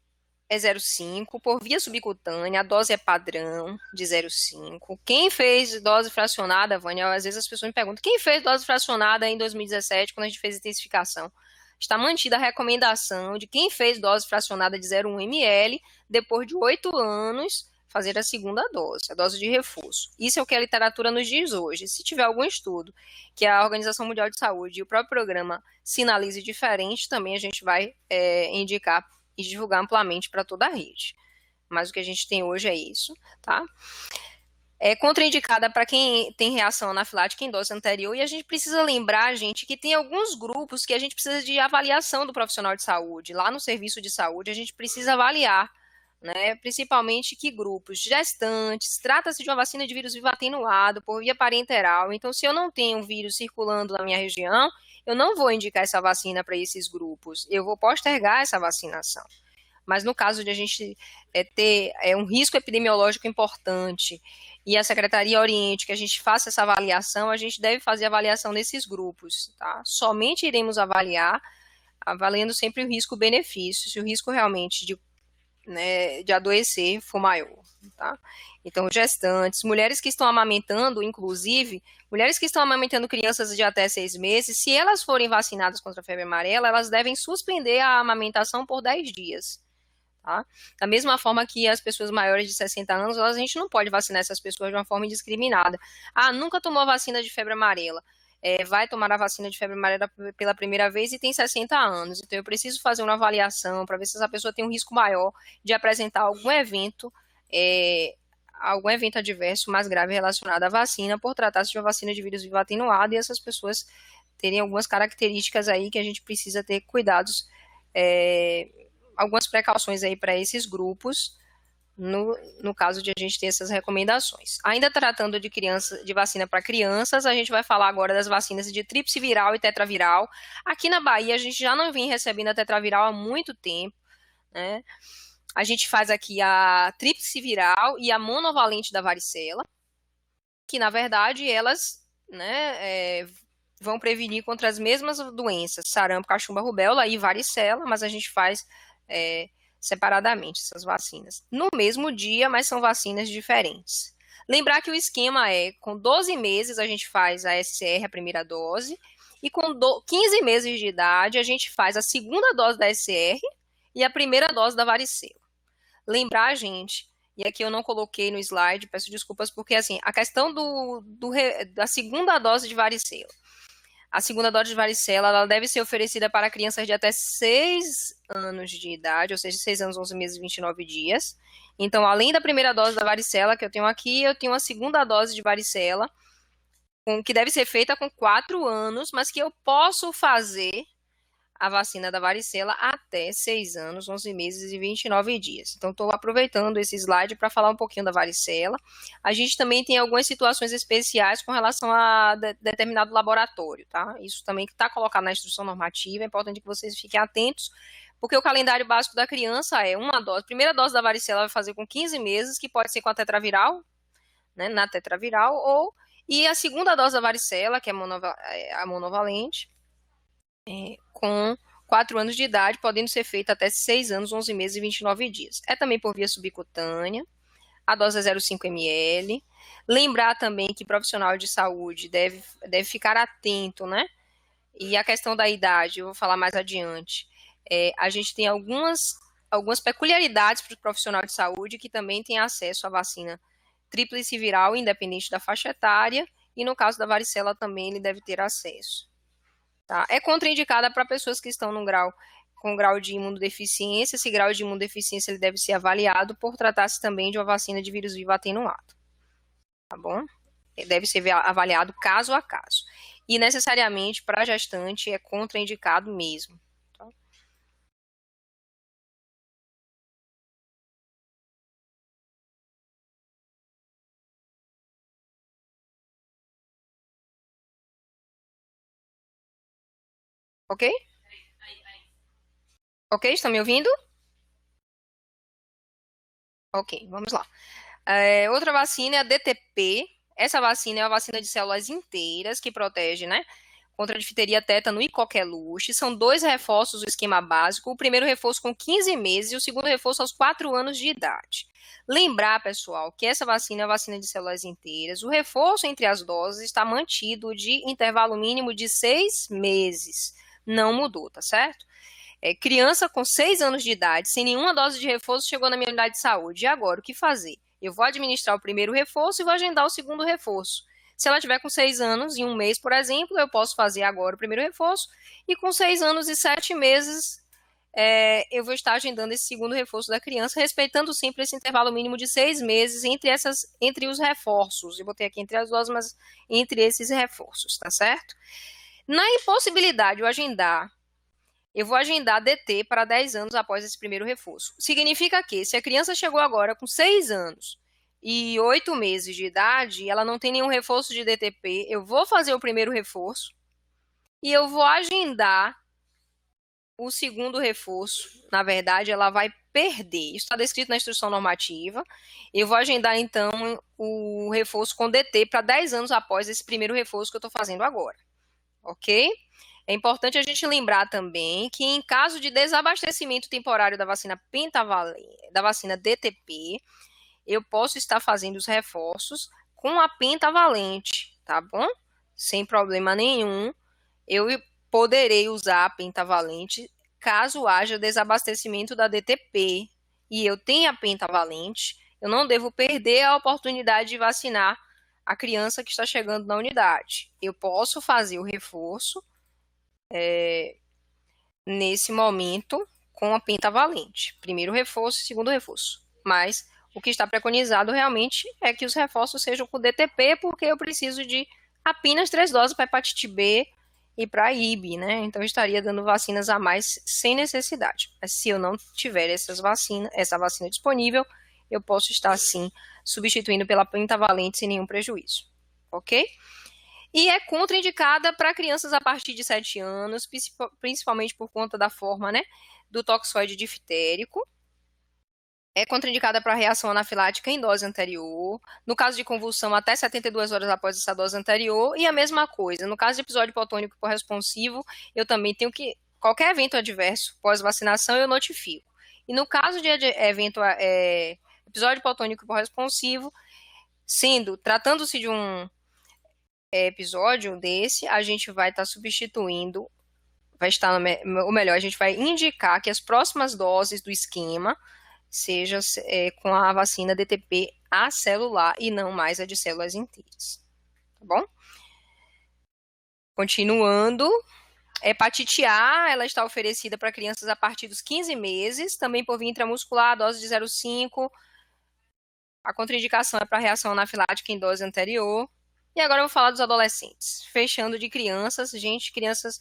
é 0,5, por via subcutânea, a dose é padrão de 0,5. Quem fez dose fracionada, Vânia, às vezes as pessoas me perguntam, quem fez dose fracionada em 2017, quando a gente fez intensificação? Está mantida a recomendação de quem fez dose fracionada de 0,1 ml, depois de 8 anos, fazer a segunda dose, a dose de reforço. Isso é o que a literatura nos diz hoje. Se tiver algum estudo que a Organização Mundial de Saúde e o próprio programa sinalize diferente, também a gente vai indicar e divulgar amplamente para toda a rede. Mas o que a gente tem hoje é isso, tá? É contraindicada para quem tem reação anafilática em dose anterior, e a gente precisa lembrar, gente, que tem alguns grupos que a gente precisa de avaliação do profissional de saúde. Lá no serviço de saúde, a gente precisa avaliar, né, principalmente que grupos gestantes, trata-se de uma vacina de vírus vivo atenuado por via parenteral, então se eu não tenho vírus circulando na minha região, eu não vou indicar essa vacina para esses grupos, eu vou postergar essa vacinação. Mas no caso de a gente ter um risco epidemiológico importante e a Secretaria oriente que a gente faça essa avaliação, a gente deve fazer avaliação nesses grupos, tá? Somente iremos avaliando sempre o risco-benefício, se o risco realmente de adoecer for maior, tá? Então, gestantes, mulheres que estão amamentando, inclusive, mulheres que estão amamentando crianças de até 6 meses, se elas forem vacinadas contra a febre amarela, elas devem suspender a amamentação por 10 dias, tá? Da mesma forma que as pessoas maiores de 60 anos, a gente não pode vacinar essas pessoas de uma forma indiscriminada. Ah, nunca tomou a vacina de febre amarela. Vai tomar a vacina de febre amarela pela primeira vez e tem 60 anos. Então, eu preciso fazer uma avaliação para ver se essa pessoa tem um risco maior de apresentar algum evento algum evento adverso mais grave relacionado à vacina, por tratar-se de uma vacina de vírus vivo atenuado, e essas pessoas terem algumas características aí que a gente precisa ter cuidados, algumas precauções aí para esses grupos, no caso de a gente ter essas recomendações. Ainda tratando de vacina para crianças, a gente vai falar agora das vacinas de tríplice viral e tetraviral. Aqui na Bahia, a gente já não vem recebendo a tetraviral há muito tempo, né? A gente faz aqui a tríplice viral e a monovalente da varicela, que na verdade elas, né, vão prevenir contra as mesmas doenças, sarampo, cachumba, rubéola e varicela, mas a gente faz separadamente essas vacinas. No mesmo dia, mas são vacinas diferentes. Lembrar que o esquema é, com 12 meses a gente faz a SCR, a primeira dose, e com 15 meses de idade a gente faz a segunda dose da SCR e a primeira dose da varicela. Lembrar, gente, e aqui eu não coloquei no slide, peço desculpas, porque assim, a questão da segunda dose de varicela. A segunda dose de varicela, ela deve ser oferecida para crianças de até 6 anos de idade, ou seja, 6 anos, 11 meses e 29 dias. Então, além da primeira dose da varicela que eu tenho aqui, eu tenho a segunda dose de varicela, que deve ser feita com 4 anos, mas que eu posso fazer a vacina da varicela até 6 anos, 11 meses e 29 dias. Então, estou aproveitando esse slide para falar um pouquinho da varicela. A gente também tem algumas situações especiais com relação a determinado laboratório, tá? Isso também está colocado na instrução normativa, é importante que vocês fiquem atentos, porque o calendário básico da criança é uma dose. A primeira dose da varicela vai fazer com 15 meses, que pode ser com a tetraviral, né, na tetraviral, e a segunda dose da varicela, que é a monovalente, com 4 anos de idade, podendo ser feita até 6 anos, 11 meses e 29 dias. É também por via subcutânea, a dose é 0,5 ml. Lembrar também que profissional de saúde deve ficar atento, né? E a questão da idade, eu vou falar mais adiante. A gente tem algumas peculiaridades para o profissional de saúde que também tem acesso à vacina tríplice viral, independente da faixa etária, e no caso da varicela também ele deve ter acesso. Tá? É contraindicada para pessoas que estão com grau de imunodeficiência. Esse grau de imunodeficiência ele deve ser avaliado por tratar-se também de uma vacina de vírus vivo atenuado. Tá bom? Ele deve ser avaliado caso a caso. E necessariamente para gestante é contraindicado mesmo. Tá? Ok? Ok, estão me ouvindo? Ok, vamos lá. Outra vacina é a DTP. Essa vacina é uma vacina de células inteiras que protege, né, contra a difteria, tétano e coqueluche. São 2 reforços do esquema básico. O primeiro reforço com 15 meses e o segundo reforço aos 4 anos de idade. Lembrar, pessoal, que essa vacina é uma vacina de células inteiras. O reforço entre as doses está mantido de intervalo mínimo de 6 meses. Não mudou, tá certo? Criança com 6 anos de idade, sem nenhuma dose de reforço, chegou na minha unidade de saúde. E agora, o que fazer? Eu vou administrar o primeiro reforço e vou agendar o segundo reforço. Se ela tiver com 6 anos e 1 mês, por exemplo, eu posso fazer agora o primeiro reforço. E com 6 anos e 7 meses, eu vou estar agendando esse segundo reforço da criança, respeitando sempre esse intervalo mínimo de 6 meses entre os reforços. Eu botei aqui entre as doses, mas entre esses reforços, tá certo? Na impossibilidade de eu vou agendar DT para 10 anos após esse primeiro reforço. Significa que, se a criança chegou agora com 6 anos e 8 meses de idade, ela não tem nenhum reforço de DTP, eu vou fazer o primeiro reforço e eu vou agendar o segundo reforço. Na verdade, ela vai perder. Isso está descrito na instrução normativa. Eu vou agendar, então, o reforço com DT para 10 anos após esse primeiro reforço que eu estou fazendo agora. Ok? É importante a gente lembrar também que, em caso de desabastecimento temporário da vacina pentavalente, da vacina DTP, eu posso estar fazendo os reforços com a pentavalente, tá bom? Sem problema nenhum, eu poderei usar a pentavalente caso haja desabastecimento da DTP e eu tenha a pentavalente, eu não devo perder a oportunidade de vacinar a criança que está chegando na unidade. Eu posso fazer o reforço nesse momento com a pentavalente. Primeiro reforço, segundo reforço. Mas O que está preconizado realmente é que os reforços sejam com DTP, porque eu preciso de apenas 3 doses para hepatite B e para IB, né? Então, eu estaria dando vacinas a mais sem necessidade. Mas se eu não tiver essa vacina disponível, eu posso estar, sim, substituindo pela pentavalente sem nenhum prejuízo, ok? E é contraindicada para crianças a partir de 7 anos, principalmente por conta da forma, né, do toxoide difterico. É contraindicada para reação anafilática em dose anterior, no caso de convulsão até 72 horas após essa dose anterior, e a mesma coisa, no caso de episódio hipotônico hiporresponsivo, eu também tenho que, qualquer evento adverso pós-vacinação, eu notifico. E no caso de episódio hipotônico hiporresponsivo, tratando-se de um episódio desse, a gente vai estar substituindo, ou melhor, a gente vai indicar que as próximas doses do esquema seja com a vacina DTP acelular e não mais a de células inteiras, tá bom? Continuando, hepatite A, ela está oferecida para crianças a partir dos 15 meses, também por via intramuscular, dose de 0,5. A contraindicação é para reação anafilática em dose anterior. E agora eu vou falar dos adolescentes. Fechando de crianças, gente, crianças,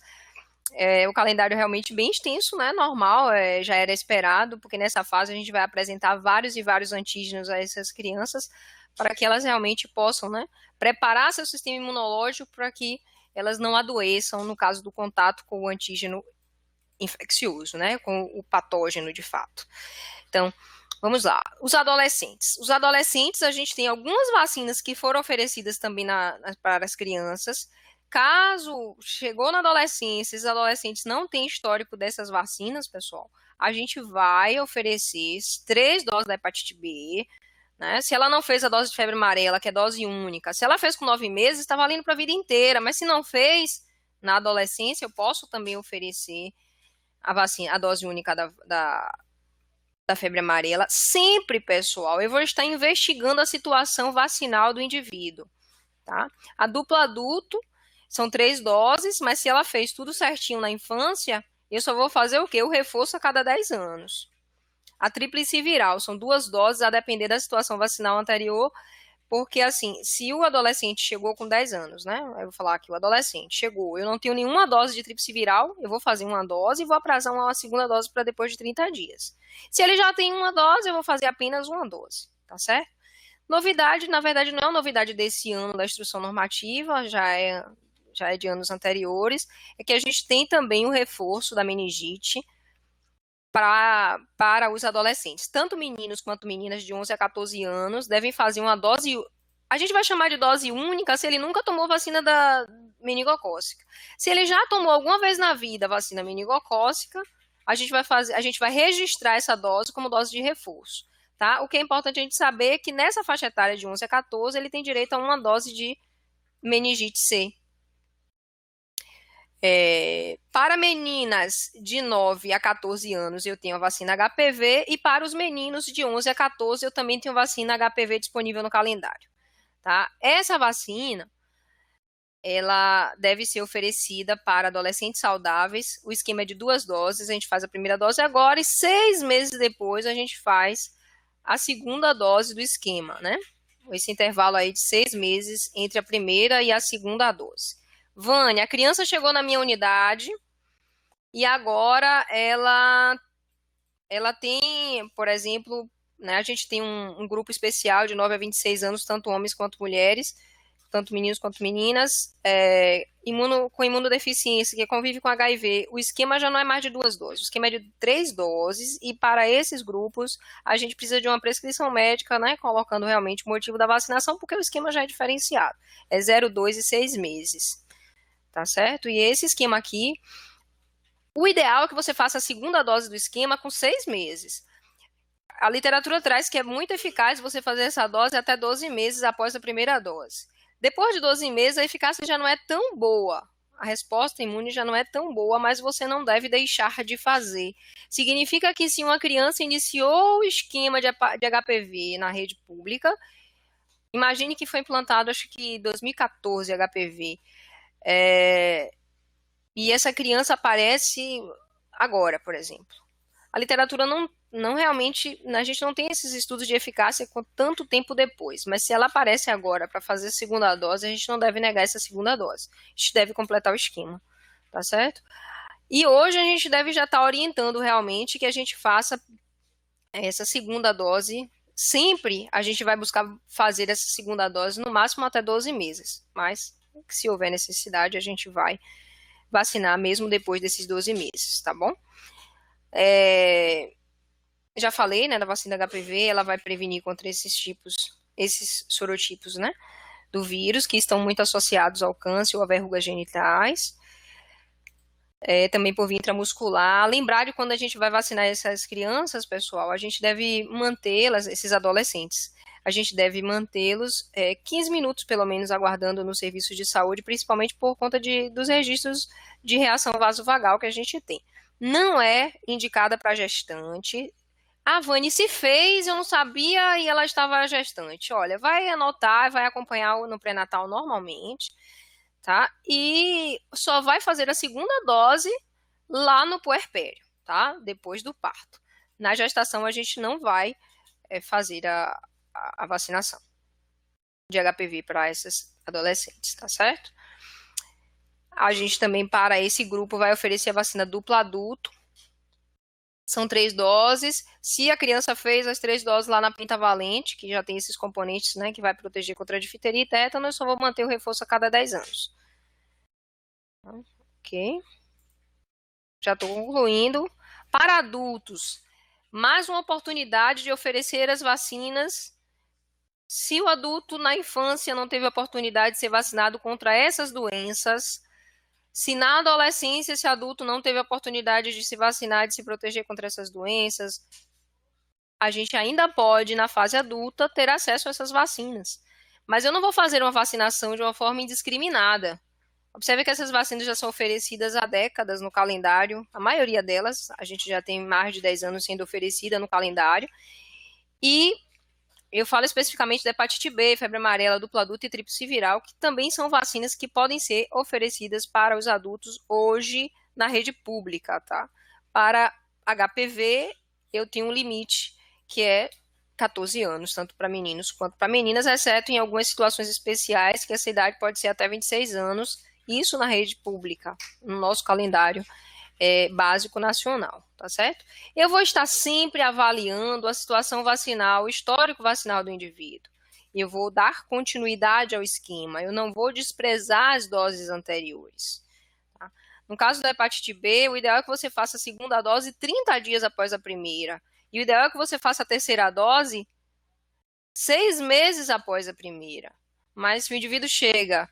o calendário é realmente bem extenso, né? Normal, já era esperado, porque nessa fase a gente vai apresentar vários e vários antígenos a essas crianças, para que elas realmente possam, né, preparar seu sistema imunológico para que elas não adoeçam no caso do contato com o antígeno infeccioso, né, com o patógeno de fato. Então, vamos lá. Os adolescentes. Os adolescentes, a gente tem algumas vacinas que foram oferecidas também para as crianças. Caso chegou na adolescência, esses adolescentes não têm histórico dessas vacinas, pessoal, a gente vai oferecer 3 doses da hepatite B, né? Se ela não fez a dose de febre amarela, que é dose única, se ela fez com 9 meses, está valendo para a vida inteira, mas se não fez, na adolescência, eu posso também oferecer a vacina, a dose única da febre amarela. Sempre, pessoal, eu vou estar investigando a situação vacinal do indivíduo, tá? A duplo adulto são 3 doses, mas se ela fez tudo certinho na infância, eu só vou fazer o quê? O reforço a cada 10 anos. A tríplice viral são 2 doses, a depender da situação vacinal anterior, porque, assim, se o adolescente chegou com 10 anos, né? Eu vou falar aqui, o adolescente chegou, eu não tenho nenhuma dose de tríplice viral, eu vou fazer uma dose e vou aprazar uma segunda dose para depois de 30 dias. Se ele já tem uma dose, eu vou fazer apenas uma dose, tá certo? Novidade, na verdade, não é uma novidade desse ano da instrução normativa, já é de anos anteriores, é que a gente tem também o reforço da meningite para os adolescentes. Tanto meninos quanto meninas de 11 a 14 anos devem fazer uma dose, a gente vai chamar de dose única se ele nunca tomou vacina da meningocócica. Se ele já tomou alguma vez na vida a vacina meningocócica, a gente vai registrar essa dose como dose de reforço, tá? O que é importante a gente saber é que nessa faixa etária de 11 a 14, ele tem direito a uma dose de meningite C. Para meninas de 9 a 14 anos, eu tenho a vacina HPV, e para os meninos de 11 a 14, eu também tenho vacina HPV disponível no calendário, tá? Essa vacina, ela deve ser oferecida para adolescentes saudáveis. O esquema é de 2 doses, a gente faz a primeira dose agora e 6 meses depois a gente faz a segunda dose do esquema, né? Esse intervalo aí de 6 meses entre a primeira e a segunda dose. Vânia, a criança chegou na minha unidade e agora ela tem, por exemplo, né, a gente tem um grupo especial de 9 a 26 anos, tanto homens quanto mulheres, tanto meninos quanto meninas, com imunodeficiência, que convive com HIV. O esquema já não é mais de 2 doses, o esquema é de 3 doses, e para esses grupos a gente precisa de uma prescrição médica, né, colocando realmente o motivo da vacinação, porque o esquema já é diferenciado, é 0, 2 e 6 meses. Tá certo? E esse esquema aqui, o ideal é que você faça a segunda dose do esquema com 6 meses. A literatura traz que é muito eficaz você fazer essa dose até 12 meses após a primeira dose. Depois de 12 meses, a eficácia já não é tão boa. A resposta imune já não é tão boa, mas você não deve deixar de fazer. Significa que se uma criança iniciou o esquema de HPV na rede pública, imagine que foi implantado, acho que em 2014, HPV, e essa criança aparece agora, por exemplo. A literatura não não realmente, a gente não tem esses estudos de eficácia com tanto tempo depois, mas se ela aparece agora para fazer a segunda dose, a gente não deve negar essa segunda dose. A gente deve completar o esquema, tá certo? E hoje a gente deve já estar orientando realmente que a gente faça essa segunda dose. Sempre a gente vai buscar fazer essa segunda dose no máximo até 12 meses, mas se houver necessidade a gente vai vacinar mesmo depois desses 12 meses, tá bom? Já falei, né, da vacina HPV, ela vai prevenir contra esses sorotipos, né, do vírus, que estão muito associados ao câncer ou a verrugas genitais. Também por via intramuscular. Lembrar de quando a gente vai vacinar essas crianças, pessoal, a gente deve mantê-las, esses adolescentes, a gente deve mantê-los 15 minutos, pelo menos, aguardando no serviço de saúde, principalmente por conta dos registros de reação vasovagal que a gente tem. Não é indicada para gestante. A Vani se fez, eu não sabia, e ela estava gestante. Olha, vai anotar, vai acompanhar no pré-natal normalmente, tá? E só vai fazer a segunda dose lá no puerpério, tá? Depois do parto. Na gestação, a gente não vai fazer a vacinação de HPV para essas adolescentes, tá certo? A gente também, para esse grupo, vai oferecer a vacina dupla adulto. São 3 doses. Se a criança fez as 3 doses lá na pentavalente, que já tem esses componentes, né, que vai proteger contra a difteria e tétano, eu só vou manter o reforço a cada 10 anos. Ok. Já estou concluindo. Para adultos, mais uma oportunidade de oferecer as vacinas. Se o adulto na infância não teve a oportunidade de ser vacinado contra essas doenças, se na adolescência esse adulto não teve a oportunidade de se vacinar, de se proteger contra essas doenças, a gente ainda pode, na fase adulta, ter acesso a essas vacinas. Mas eu não vou fazer uma vacinação de uma forma indiscriminada. Observe que essas vacinas já são oferecidas há décadas no calendário. A maioria delas, a gente já tem mais de 10 anos sendo oferecida no calendário. E eu falo especificamente da hepatite B, febre amarela, dupla adulta e tríplice viral, que também são vacinas que podem ser oferecidas para os adultos hoje na rede pública, tá? Para HPV, eu tenho um limite, que é 14 anos, tanto para meninos quanto para meninas, exceto em algumas situações especiais, que essa idade pode ser até 26 anos, isso na rede pública, no nosso calendário básico nacional, tá certo? Eu vou estar sempre avaliando a situação vacinal, o histórico vacinal do indivíduo. Eu vou dar continuidade ao esquema, eu não vou desprezar as doses anteriores. Tá? No caso da hepatite B, o ideal é que você faça a segunda dose 30 dias após a primeira. E o ideal é que você faça a terceira dose 6 meses após a primeira. Mas se o indivíduo chega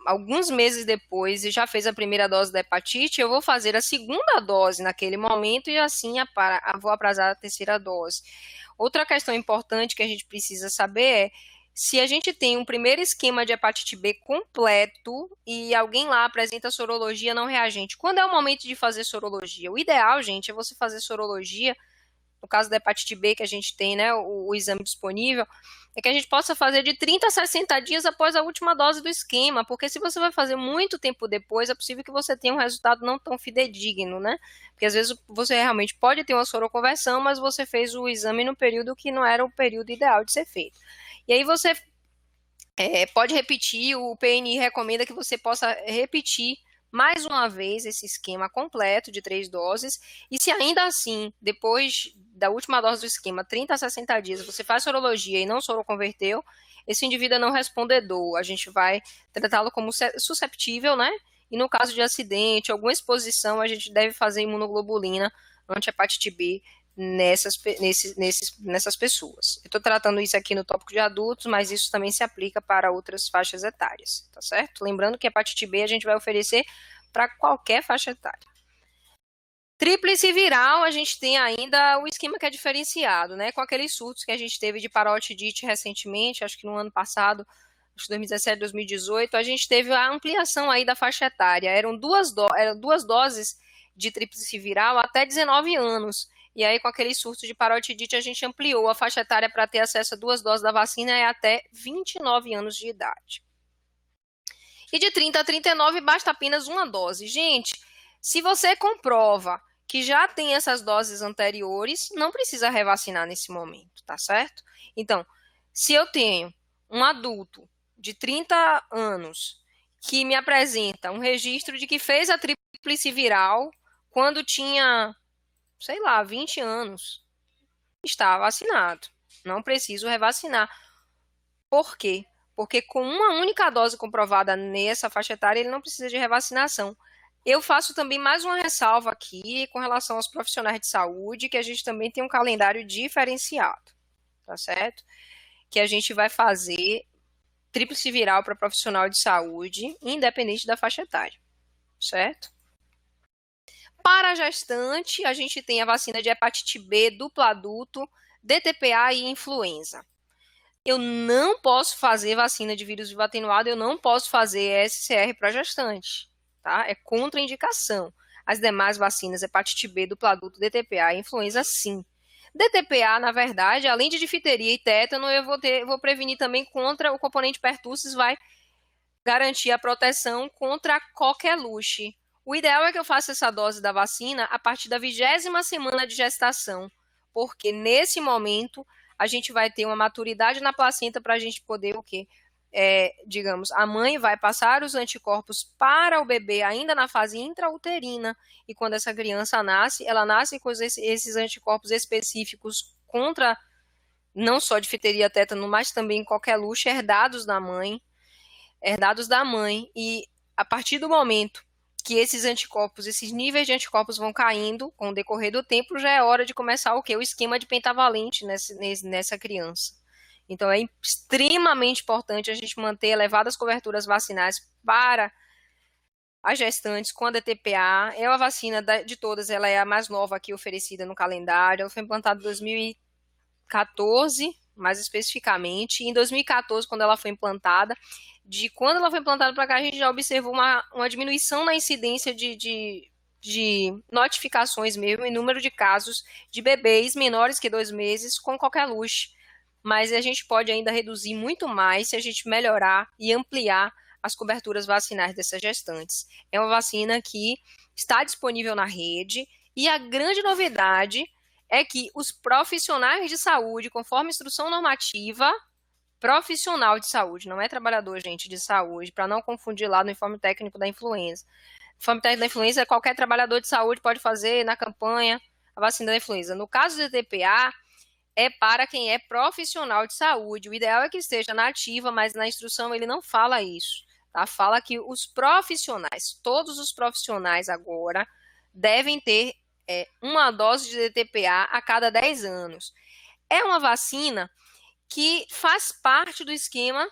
alguns meses depois e já fez a primeira dose da hepatite, eu vou fazer a segunda dose naquele momento e assim vou aprazar a terceira dose. Outra questão importante que a gente precisa saber é se a gente tem um primeiro esquema de hepatite B completo e alguém lá apresenta sorologia não reagente. Quando é o momento de fazer sorologia? O ideal, gente, é você fazer sorologia. No caso da hepatite B que a gente tem, né, o exame disponível, é que a gente possa fazer de 30 a 60 dias após a última dose do esquema, porque se você vai fazer muito tempo depois, é possível que você tenha um resultado não tão fidedigno, né? Porque às vezes você realmente pode ter uma soroconversão, mas você fez o exame no período que não era o período ideal de ser feito. E aí você pode repetir, o PNI recomenda que você possa repetir mais uma vez esse esquema completo de 3 doses, e se ainda assim, depois da última dose do esquema, 30 a 60 dias, você faz sorologia e não soroconverteu, esse indivíduo é não respondedor, a gente vai tratá-lo como susceptível, né? E no caso de acidente, alguma exposição, a gente deve fazer imunoglobulina anti-hepatite B nessas pessoas. Eu estou tratando isso aqui no tópico de adultos, mas isso também se aplica para outras faixas etárias, tá certo? Lembrando que a hepatite B a gente vai oferecer para qualquer faixa etária. Tríplice viral, a gente tem ainda o esquema que é diferenciado, né? Com aqueles surtos que a gente teve de parotidite recentemente, acho que no ano passado, acho que 2017, 2018, a gente teve a ampliação aí da faixa etária. Eram duas doses de tríplice viral até 19 anos. E aí, com aquele surto de parotidite, a gente ampliou a faixa etária para ter acesso a 2 doses da vacina até 29 anos de idade. E de 30 a 39, basta apenas uma dose. Gente, se você comprova que já tem essas doses anteriores, não precisa revacinar nesse momento, tá certo? Então, se eu tenho um adulto de 30 anos que me apresenta um registro de que fez a tríplice viral quando tinha, sei lá, 20 anos, está vacinado. Não preciso revacinar. Por quê? Porque com uma única dose comprovada nessa faixa etária, ele não precisa de revacinação. Eu faço também mais uma ressalva aqui com relação aos profissionais de saúde, que a gente também tem um calendário diferenciado, tá certo? Que a gente vai fazer tríplice viral para profissional de saúde, independente da faixa etária, certo? Para a gestante, a gente tem a vacina de hepatite B, duplo adulto, DTPA e influenza. Eu não posso fazer vacina de vírus vivo atenuado, eu não posso fazer SCR para gestante, tá? É contraindicação. As demais vacinas, hepatite B, duplo adulto, DTPA e influenza, sim. DTPA, na verdade, além de difteria e tétano, eu vou prevenir também contra o componente pertussis, vai garantir a proteção contra qualquer luxe. O ideal é que eu faça essa dose da vacina a partir da 20ª semana de gestação, porque nesse momento a gente vai ter uma maturidade na placenta para a gente poder o quê? Digamos, a mãe vai passar os anticorpos para o bebê ainda na fase intrauterina, e quando essa criança nasce, ela nasce com esses anticorpos específicos contra não só difteria, tétano, mas também qualquer luxo, herdados da mãe, e a partir do momento que esses anticorpos, esses níveis de anticorpos vão caindo com o decorrer do tempo, já é hora de começar o quê? O esquema de pentavalente nessa criança. Então, é extremamente importante a gente manter elevadas coberturas vacinais para as gestantes com a DTPA. É a vacina de todas, ela é a mais nova aqui oferecida no calendário. Ela foi implantada em 2014, mais especificamente. Em 2014, quando ela foi implantada, para cá, a gente já observou uma diminuição na incidência de notificações mesmo, em número de casos de bebês menores que 2 meses com qualquer luxo. Mas a gente pode ainda reduzir muito mais se a gente melhorar e ampliar as coberturas vacinais dessas gestantes. É uma vacina que está disponível na rede, e a grande novidade é que os profissionais de saúde, conforme instrução normativa, profissional de saúde, não é trabalhador, gente, de saúde, para não confundir lá no informe técnico da influenza. O informe técnico da influenza, qualquer trabalhador de saúde pode fazer na campanha a vacina da influenza. No caso do DTPA, é para quem é profissional de saúde. O ideal é que esteja na ativa, mas na instrução ele não fala isso, tá? Fala que os profissionais, todos os profissionais agora, devem ter uma dose de DTPA a cada 10 anos. É uma vacina que faz parte do esquema.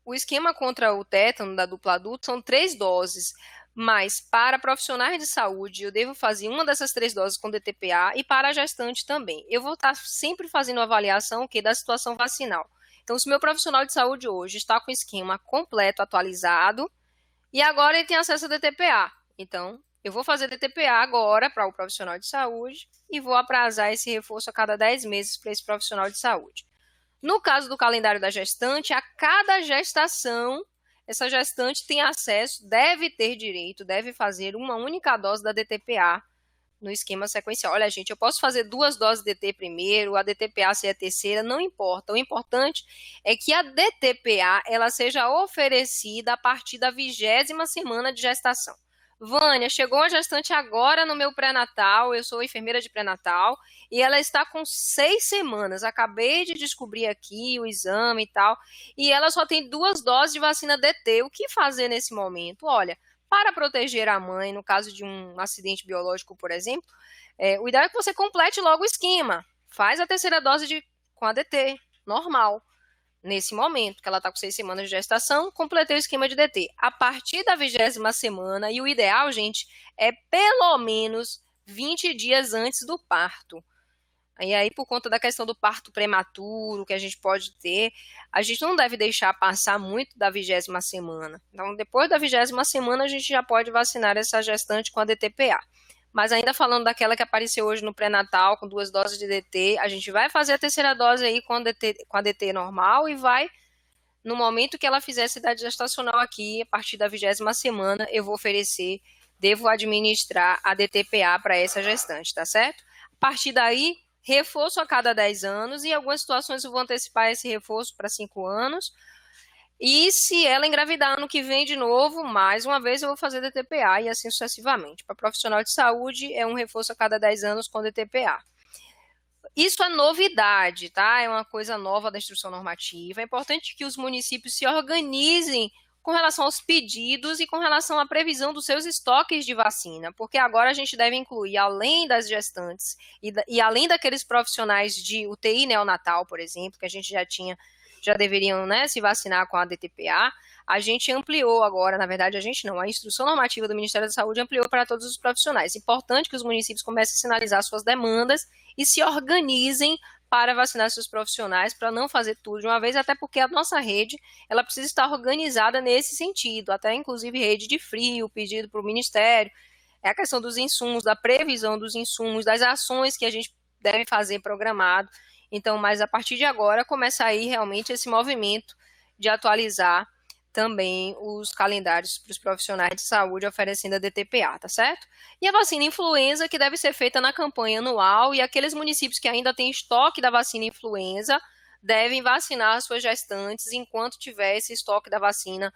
O esquema contra o tétano da dupla adulto são 3 doses, mas para profissionais de saúde eu devo fazer uma dessas 3 doses com DTPA, e para a gestante também. Eu vou estar sempre fazendo avaliação da situação vacinal. Então, se o meu profissional de saúde hoje está com o esquema completo, atualizado, e agora ele tem acesso a DTPA, então eu vou fazer DTPA agora para o profissional de saúde e vou aprazar esse reforço a cada 10 meses para esse profissional de saúde. No caso do calendário da gestante, a cada gestação, essa gestante tem acesso, deve ter direito, deve fazer uma única dose da DTPA no esquema sequencial. Olha, gente, eu posso fazer 2 doses de DT primeiro, a DTPA ser a terceira, não importa. O importante é que a DTPA ela seja oferecida a partir da 20ª semana de gestação. Vânia, chegou a gestante agora no meu pré-natal, eu sou enfermeira de pré-natal, e ela está com 6 semanas, acabei de descobrir aqui o exame e tal, e ela só tem 2 doses de vacina DT. O que fazer nesse momento? Olha, para proteger a mãe, no caso de um acidente biológico, por exemplo, o ideal é que você complete logo o esquema, faz a terceira dose com a DT, normal. Nesse momento, que ela está com 6 semanas de gestação, completei o esquema de DT. A partir da 20ª semana, e o ideal, gente, é pelo menos 20 dias antes do parto. E aí, por conta da questão do parto prematuro que a gente pode ter, a gente não deve deixar passar muito da 20ª semana. Então, depois da 20ª semana, a gente já pode vacinar essa gestante com a DTPA. Mas ainda falando daquela que apareceu hoje no pré-natal, com 2 doses de DT, a gente vai fazer a terceira dose aí com a DT normal, e vai, no momento que ela fizer essa idade gestacional aqui, a partir da 20ª semana, eu vou oferecer devo administrar a DTPA para essa gestante, tá certo? A partir daí, reforço a cada 10 anos, e em algumas situações eu vou antecipar esse reforço para 5 anos, e se ela engravidar ano que vem de novo, mais uma vez eu vou fazer DTPA e assim sucessivamente. Para profissional de saúde, é um reforço a cada 10 anos com DTPA. Isso é novidade, tá? É uma coisa nova da instrução normativa. É importante que os municípios se organizem com relação aos pedidos e com relação à previsão dos seus estoques de vacina, porque agora a gente deve incluir, além das gestantes e além daqueles profissionais de UTI neonatal, por exemplo, que a gente já deveriam, né, se vacinar com a DTPA, a gente ampliou agora, na verdade a gente não, a instrução normativa do Ministério da Saúde ampliou para todos os profissionais. Importante que os municípios comecem a sinalizar suas demandas e se organizem para vacinar seus profissionais, para não fazer tudo de uma vez, até porque a nossa rede, ela precisa estar organizada nesse sentido, até inclusive rede de frio, pedido para o Ministério, é a questão dos insumos, da previsão dos insumos, das ações que a gente deve fazer programado. Então, mas a partir de agora, começa aí realmente esse movimento de atualizar também os calendários para os profissionais de saúde oferecendo a DTPA, tá certo? E a vacina influenza, que deve ser feita na campanha anual, e aqueles municípios que ainda têm estoque da vacina influenza devem vacinar suas gestantes enquanto tiver esse estoque da vacina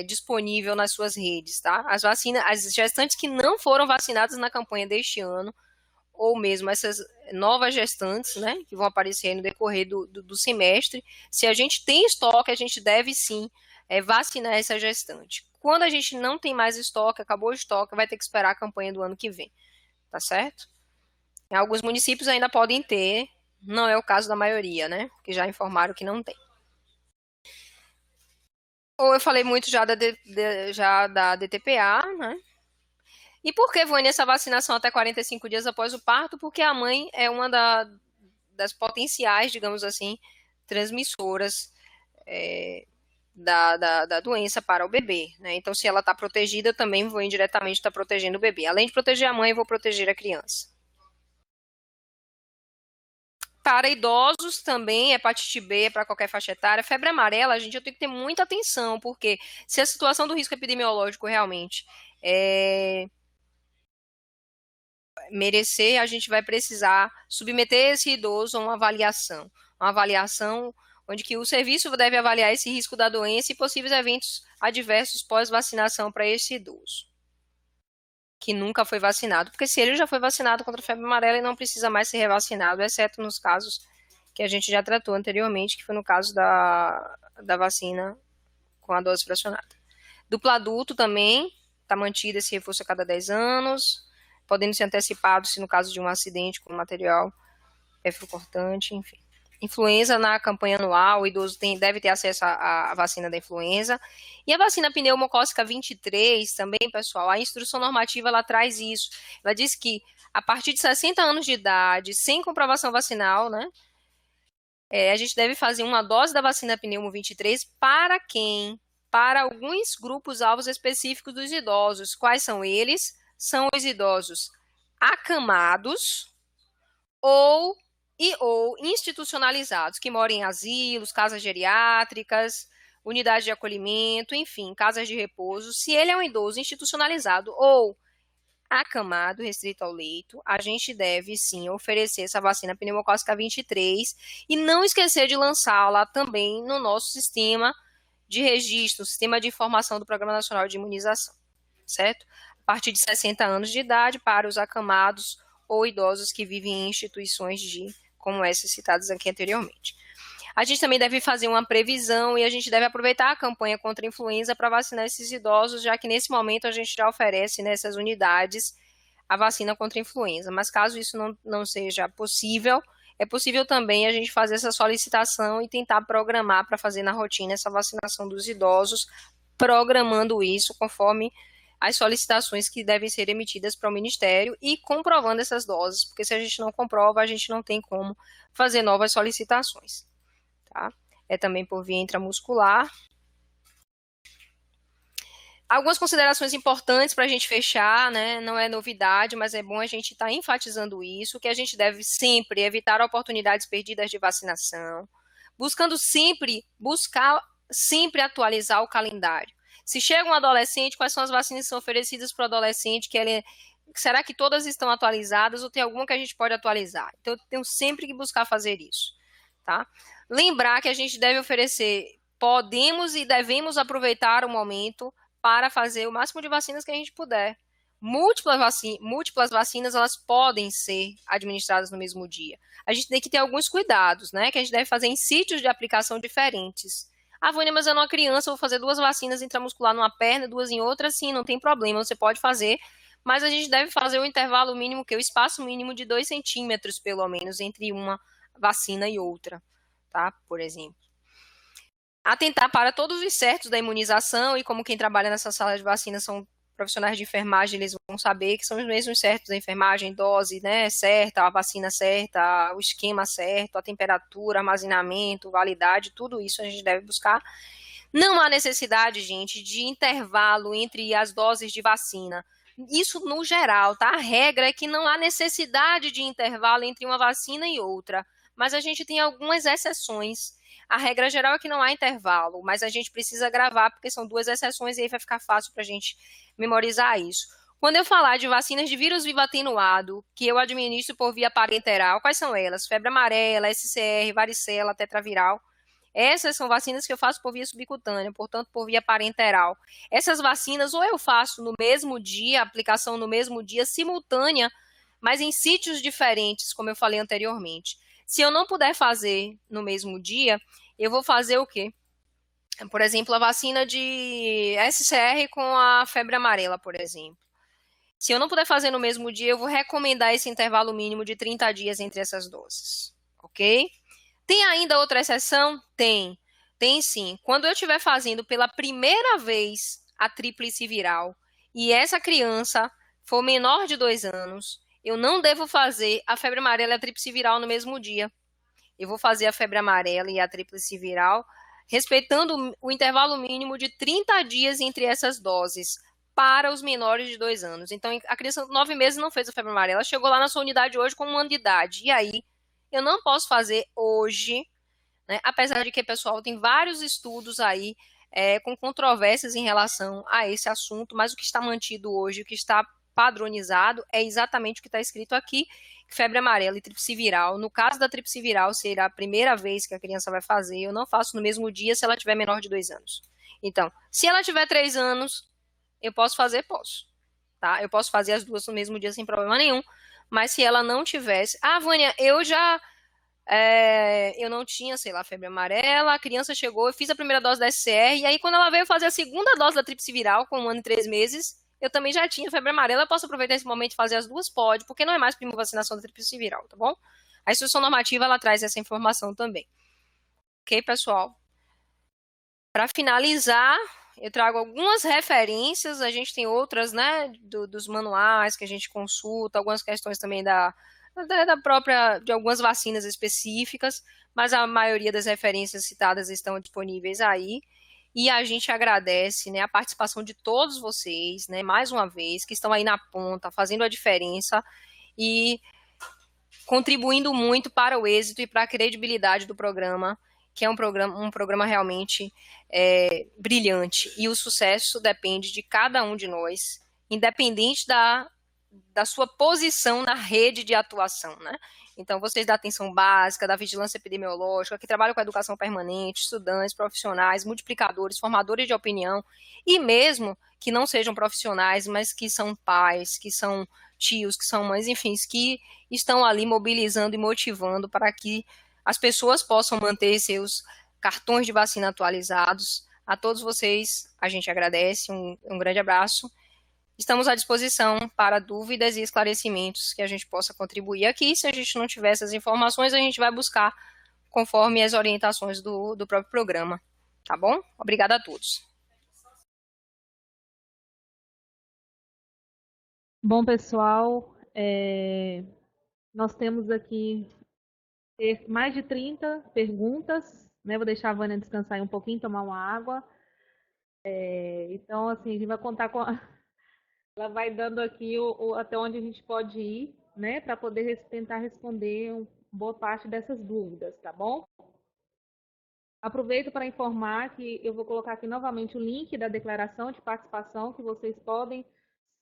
disponível nas suas redes, tá? As gestantes que não foram vacinadas na campanha deste ano, ou mesmo essas novas gestantes, né, que vão aparecer no decorrer do semestre, se a gente tem estoque, a gente deve sim vacinar essa gestante. Quando a gente não tem mais estoque, acabou o estoque, vai ter que esperar a campanha do ano que vem, tá certo? Em alguns municípios ainda podem ter, não é o caso da maioria, né, que já informaram que não tem. Ou eu falei muito já da DTPA, né? E por que, Vânia, essa vacinação até 45 dias após o parto? Porque a mãe é uma das potenciais, digamos assim, transmissoras da doença para o bebê, né? Então, se ela está protegida, eu também vou indiretamente estar protegendo o bebê. Além de proteger a mãe, eu vou proteger a criança. Para idosos também, hepatite B é para qualquer faixa etária. Febre amarela, gente, eu tenho que ter muita atenção, porque se a situação do risco epidemiológico realmente merecer, a gente vai precisar submeter esse idoso a uma avaliação onde que o serviço deve avaliar esse risco da doença e possíveis eventos adversos pós-vacinação para esse idoso, que nunca foi vacinado, porque se ele já foi vacinado contra a febre amarela, ele não precisa mais ser revacinado, exceto nos casos que a gente já tratou anteriormente, que foi no caso da vacina com a dose fracionada. Duplo adulto também, está mantido esse reforço a cada 10 anos, podendo ser antecipado se no caso de um acidente com material cortante, enfim. Influenza na campanha anual, o idoso deve ter acesso à vacina da influenza. E a vacina pneumocócica 23 também, pessoal, a instrução normativa ela traz isso. Ela diz que a partir de 60 anos de idade, sem comprovação vacinal, né, a gente deve fazer uma dose da vacina pneumo 23 para quem? Para alguns grupos alvos específicos dos idosos. Quais são eles? São os idosos acamados ou institucionalizados, que moram em asilos, casas geriátricas, unidades de acolhimento, enfim, casas de repouso. Se ele é um idoso institucionalizado ou acamado, restrito ao leito, a gente deve sim oferecer essa vacina pneumocócica 23 e não esquecer de lançá-la também no nosso sistema de registro, sistema de informação do Programa Nacional de Imunização, certo? A partir de 60 anos de idade para os acamados ou idosos que vivem em instituições como essas citadas aqui anteriormente. A gente também deve fazer uma previsão e a gente deve aproveitar a campanha contra a influenza para vacinar esses idosos, já que nesse momento a gente já oferece nessas unidades a vacina contra a influenza. Mas caso isso não seja possível, é possível também a gente fazer essa solicitação e tentar programar para fazer na rotina essa vacinação dos idosos, programando isso conforme as solicitações que devem ser emitidas para o Ministério e comprovando essas doses, porque se a gente não comprova, a gente não tem como fazer novas solicitações. Tá? É também por via intramuscular. Algumas considerações importantes para a gente fechar, né? Não é novidade, mas é bom a gente estar enfatizando isso, que a gente deve sempre evitar oportunidades perdidas de vacinação, buscar sempre atualizar o calendário. Se chega um adolescente, quais são as vacinas que são oferecidas para o adolescente, será que todas estão atualizadas ou tem alguma que a gente pode atualizar? Então, eu tenho sempre que buscar fazer isso, tá? Lembrar que a gente deve oferecer, podemos e devemos aproveitar o momento para fazer o máximo de vacinas que a gente puder. Múltiplas vacinas, elas podem ser administradas no mesmo dia. A gente tem que ter alguns cuidados, né? Que a gente deve fazer em sítios de aplicação diferentes. Ah, Vânia, mas eu não uma criança, eu vou fazer 2 vacinas intramuscular numa perna, 2 em outra, sim, não tem problema, você pode fazer, mas a gente deve fazer o intervalo mínimo, o espaço mínimo de 2 centímetros, pelo menos, entre uma vacina e outra, tá? Por exemplo. Atentar para todos os certos da imunização, e como quem trabalha nessa sala de vacina são profissionais de enfermagem, eles vão saber que são os mesmos certos da enfermagem, dose, né, certa, a vacina certa, o esquema certo, a temperatura, armazenamento, validade, tudo isso a gente deve buscar. Não há necessidade, gente, de intervalo entre as doses de vacina. Isso no geral, tá? A regra é que não há necessidade de intervalo entre uma vacina e outra, mas a gente tem algumas exceções. A regra geral é que não há intervalo, mas a gente precisa gravar, porque são 2 exceções e aí vai ficar fácil para a gente memorizar isso. Quando eu falar de vacinas de vírus vivo atenuado, que eu administro por via parenteral, quais são elas? Febre amarela, SCR, varicela, tetraviral. Essas são vacinas que eu faço por via subcutânea, portanto, por via parenteral. Essas vacinas, ou eu faço no mesmo dia, aplicação no mesmo dia, simultânea, mas em sítios diferentes, como eu falei anteriormente. Se eu não puder fazer no mesmo dia, eu vou fazer o quê? Por exemplo, a vacina de SCR com a febre amarela, por exemplo. Se eu não puder fazer no mesmo dia, eu vou recomendar esse intervalo mínimo de 30 dias entre essas doses, ok? Tem ainda outra exceção? Tem. Tem sim. Quando eu estiver fazendo pela primeira vez a tríplice viral e essa criança for menor de 2 anos, eu não devo fazer a febre amarela e a tríplice viral no mesmo dia. Eu vou fazer a febre amarela e a tríplice viral, respeitando o intervalo mínimo de 30 dias entre essas doses, para os menores de 2 anos. Então, a criança de 9 meses não fez a febre amarela, chegou lá na sua unidade hoje com 1 ano de idade. E aí, eu não posso fazer hoje, né? Apesar de que, pessoal, tem vários estudos aí com controvérsias em relação a esse assunto, mas o que está mantido hoje, o que está padronizado, é exatamente o que está escrito aqui, febre amarela e tríplice viral. No caso da tríplice viral, será a primeira vez que a criança vai fazer, eu não faço no mesmo dia se ela tiver menor de 2 anos. Então, se ela tiver 3 anos, eu posso fazer? Posso. Tá? Eu posso fazer as duas no mesmo dia sem problema nenhum, mas se ela não tivesse... Ah, Vânia, eu não tinha, sei lá, febre amarela, a criança chegou, eu fiz a primeira dose da SCR, e aí quando ela veio fazer a segunda dose da tríplice viral, com 1 ano e 3 meses, eu também já tinha febre amarela, eu posso aproveitar esse momento e fazer as duas? Pode, porque não é mais prima vacinação da tríplice viral, tá bom? A instrução normativa, ela traz essa informação também. Ok, pessoal? Para finalizar, eu trago algumas referências, a gente tem outras, né, dos manuais que a gente consulta, algumas questões também da própria, de algumas vacinas específicas, mas a maioria das referências citadas estão disponíveis aí. E a gente agradece, né, a participação de todos vocês, né, mais uma vez, que estão aí na ponta, fazendo a diferença e contribuindo muito para o êxito e para a credibilidade do programa, que é um programa realmente brilhante. E o sucesso depende de cada um de nós, independente da sua posição na rede de atuação, né? Então, vocês da atenção básica, da vigilância epidemiológica, que trabalham com a educação permanente, estudantes, profissionais, multiplicadores, formadores de opinião, e mesmo que não sejam profissionais, mas que são pais, que são tios, que são mães, enfim, que estão ali mobilizando e motivando para que as pessoas possam manter seus cartões de vacina atualizados. A todos vocês, a gente agradece, um grande abraço. Estamos à disposição para dúvidas e esclarecimentos que a gente possa contribuir aqui. Se a gente não tiver essas informações, a gente vai buscar conforme as orientações do próprio programa. Tá bom? Obrigada a todos. Bom, pessoal, nós temos aqui mais de 30 perguntas, né? Vou deixar a Vânia descansar aí um pouquinho, tomar uma água. Então, assim, a gente vai contar com ela vai dando aqui até onde a gente pode ir, né, para poder tentar responder boa parte dessas dúvidas, tá bom? Aproveito para informar que eu vou colocar aqui novamente o link da declaração de participação que vocês podem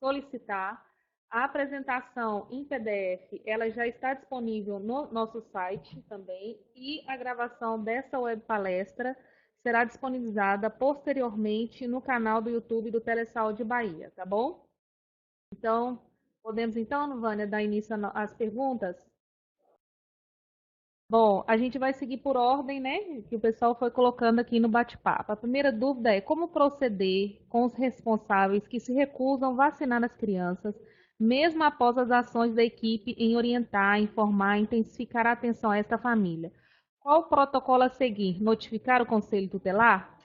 solicitar. A apresentação em PDF, ela já está disponível no nosso site também, e a gravação dessa web palestra será disponibilizada posteriormente no canal do YouTube do Telesaúde Bahia, tá bom? Então, podemos então, Vânia, dar início às perguntas? Bom, a gente vai seguir por ordem, né, que o pessoal foi colocando aqui no bate-papo. A primeira dúvida é como proceder com os responsáveis que se recusam a vacinar as crianças, mesmo após as ações da equipe em orientar, informar, intensificar a atenção a esta família. Qual o protocolo a seguir? Notificar o conselho tutelar?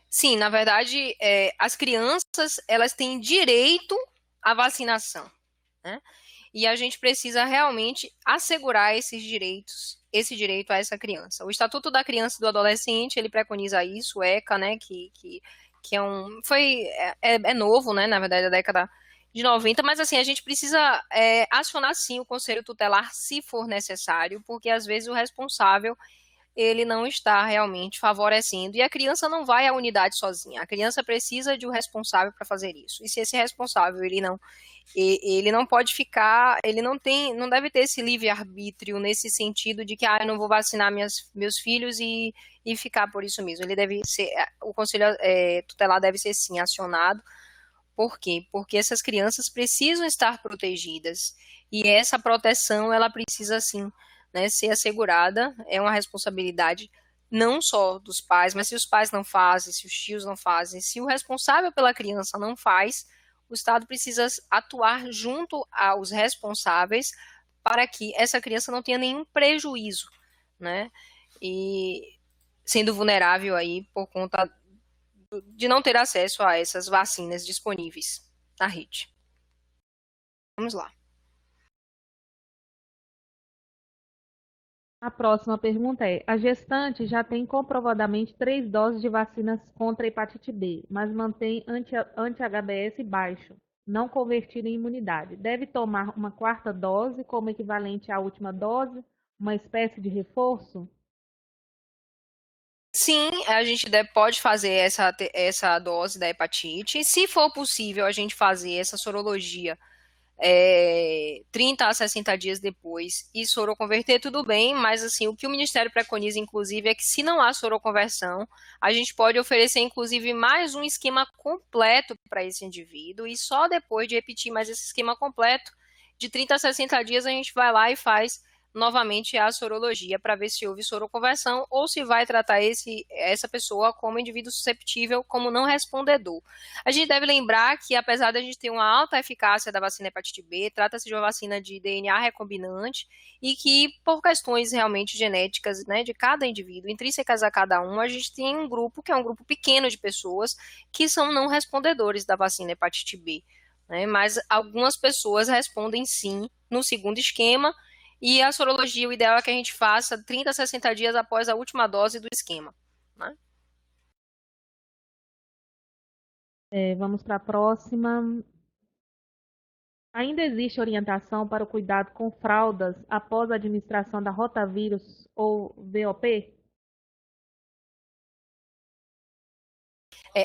Sim, na verdade, as crianças, elas têm direito à vacinação, né? E a gente precisa realmente assegurar esses direitos, esse direito a essa criança. O Estatuto da Criança e do Adolescente, ele preconiza isso, o ECA, né, que é novo, né, na verdade, da década de 90, mas assim, a gente precisa acionar sim o Conselho Tutelar se for necessário, porque às vezes o responsável ele não está realmente favorecendo. E a criança não vai à unidade sozinha. A criança precisa de um responsável para fazer isso. E se esse responsável ele não pode ficar, ele não deve ter esse livre-arbítrio nesse sentido de que eu não vou vacinar meus filhos e ficar por isso mesmo. Ele deve ser, o conselho tutelar deve ser sim acionado. Por quê? Porque essas crianças precisam estar protegidas. E essa proteção, ela precisa sim, né, ser assegurada, é uma responsabilidade não só dos pais, mas se os pais não fazem, se os tios não fazem, se o responsável pela criança não faz, o Estado precisa atuar junto aos responsáveis para que essa criança não tenha nenhum prejuízo, né, e sendo vulnerável aí por conta de não ter acesso a essas vacinas disponíveis na rede. Vamos lá. A próxima pergunta é: a gestante já tem comprovadamente 3 doses de vacinas contra a hepatite B, mas mantém anti-HBs baixo, não convertido em imunidade. Deve tomar uma 4ª dose como equivalente à última dose, uma espécie de reforço? Sim, a gente pode fazer essa dose da hepatite. Se for possível, a gente fazer essa sorologia 30 a 60 dias depois e soroconverter, tudo bem, mas assim, o que o Ministério preconiza, inclusive, é que se não há soroconversão, a gente pode oferecer, inclusive, mais um esquema completo para esse indivíduo e só depois de repetir mais esse esquema completo, de 30 a 60 dias, a gente vai lá e faz novamente a sorologia para ver se houve soroconversão ou se vai tratar essa pessoa como indivíduo susceptível, como não respondedor. A gente deve lembrar que, apesar de a gente ter uma alta eficácia da vacina hepatite B, trata-se de uma vacina de DNA recombinante e que, por questões realmente genéticas, né, de cada indivíduo, intrínsecas a cada um, a gente tem um grupo, que é um grupo pequeno de pessoas, que são não respondedores da vacina hepatite B. Né, mas algumas pessoas respondem sim no segundo esquema, e a sorologia, o ideal é que a gente faça 30 a 60 dias após a última dose do esquema. Né? Vamos para a próxima. Ainda existe orientação para o cuidado com fraldas após a administração da rotavírus ou VOP?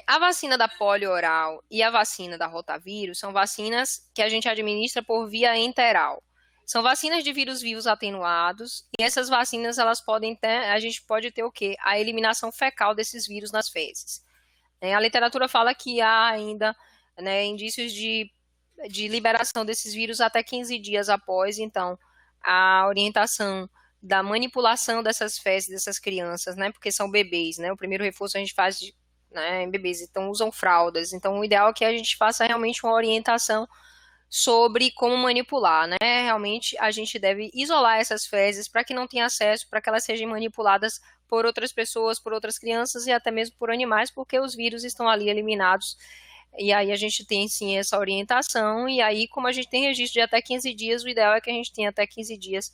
A vacina da polio oral e a vacina da rotavírus são vacinas que a gente administra por via enteral. São vacinas de vírus vivos atenuados e essas vacinas elas podem ter, a gente pode ter o quê? A eliminação fecal desses vírus nas fezes. A literatura fala que há ainda, né, indícios de liberação desses vírus até 15 dias após, então, a orientação da manipulação dessas fezes dessas crianças, né, porque são bebês, né, o primeiro reforço a gente faz em bebês, então usam fraldas, então o ideal é que a gente faça realmente uma orientação sobre como manipular, né? Realmente a gente deve isolar essas fezes para que não tenha acesso, para que elas sejam manipuladas por outras pessoas, por outras crianças e até mesmo por animais, porque os vírus estão ali eliminados. E aí a gente tem sim essa orientação, e aí como a gente tem registro de até 15 dias, o ideal é que a gente tenha até 15 dias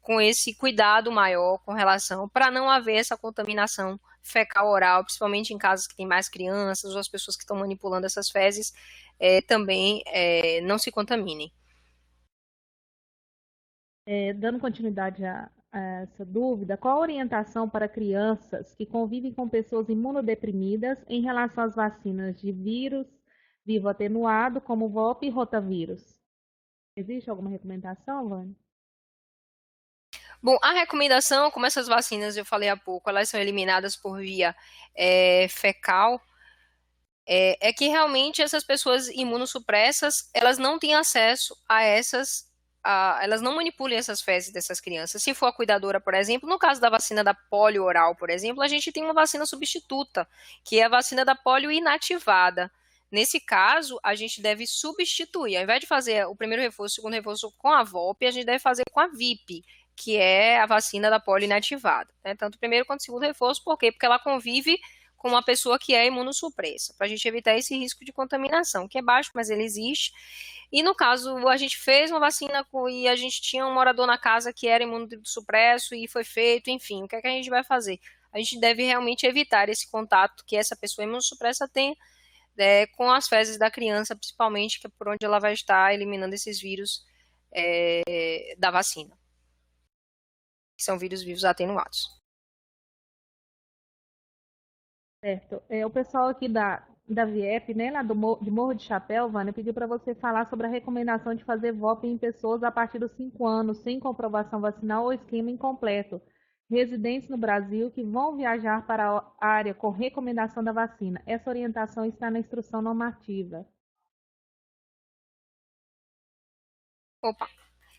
com esse cuidado maior com relação, para não haver essa contaminação fecal oral, principalmente em casos que tem mais crianças ou as pessoas que estão manipulando essas fezes, também não se contaminem. Dando continuidade essa dúvida, qual a orientação para crianças que convivem com pessoas imunodeprimidas em relação às vacinas de vírus vivo atenuado, como VOP e rotavírus? Existe alguma recomendação, Vânia? Bom, a recomendação, como essas vacinas, eu falei há pouco, elas são eliminadas por via fecal, é que realmente essas pessoas imunossupressas, elas não têm acesso a elas não manipulem essas fezes dessas crianças. Se for a cuidadora, por exemplo, no caso da vacina da polio oral, por exemplo, a gente tem uma vacina substituta, que é a vacina da polio inativada. Nesse caso, a gente deve substituir. Ao invés de fazer o primeiro reforço, o segundo reforço com a VOP, a gente deve fazer com a VIP, que é a vacina da polio inativada. Né? Tanto o primeiro quanto o segundo reforço, por quê? Porque ela convive com uma pessoa que é imunossupressa, para a gente evitar esse risco de contaminação, que é baixo, mas ele existe. E no caso, a gente fez uma vacina e a gente tinha um morador na casa que era imunossupresso e foi feito, enfim, o que é que a gente vai fazer? A gente deve realmente evitar esse contato que essa pessoa imunossupressa tem com as fezes da criança, principalmente, que é por onde ela vai estar eliminando esses vírus da vacina, que são vírus vivos atenuados. Certo. O pessoal aqui da VIEP, né, lá de Morro de Chapéu, Vânia, pediu para você falar sobre a recomendação de fazer VOP em pessoas a partir dos 5 anos, sem comprovação vacinal ou esquema incompleto, residentes no Brasil que vão viajar para a área com recomendação da vacina. Essa orientação está na instrução normativa. Opa!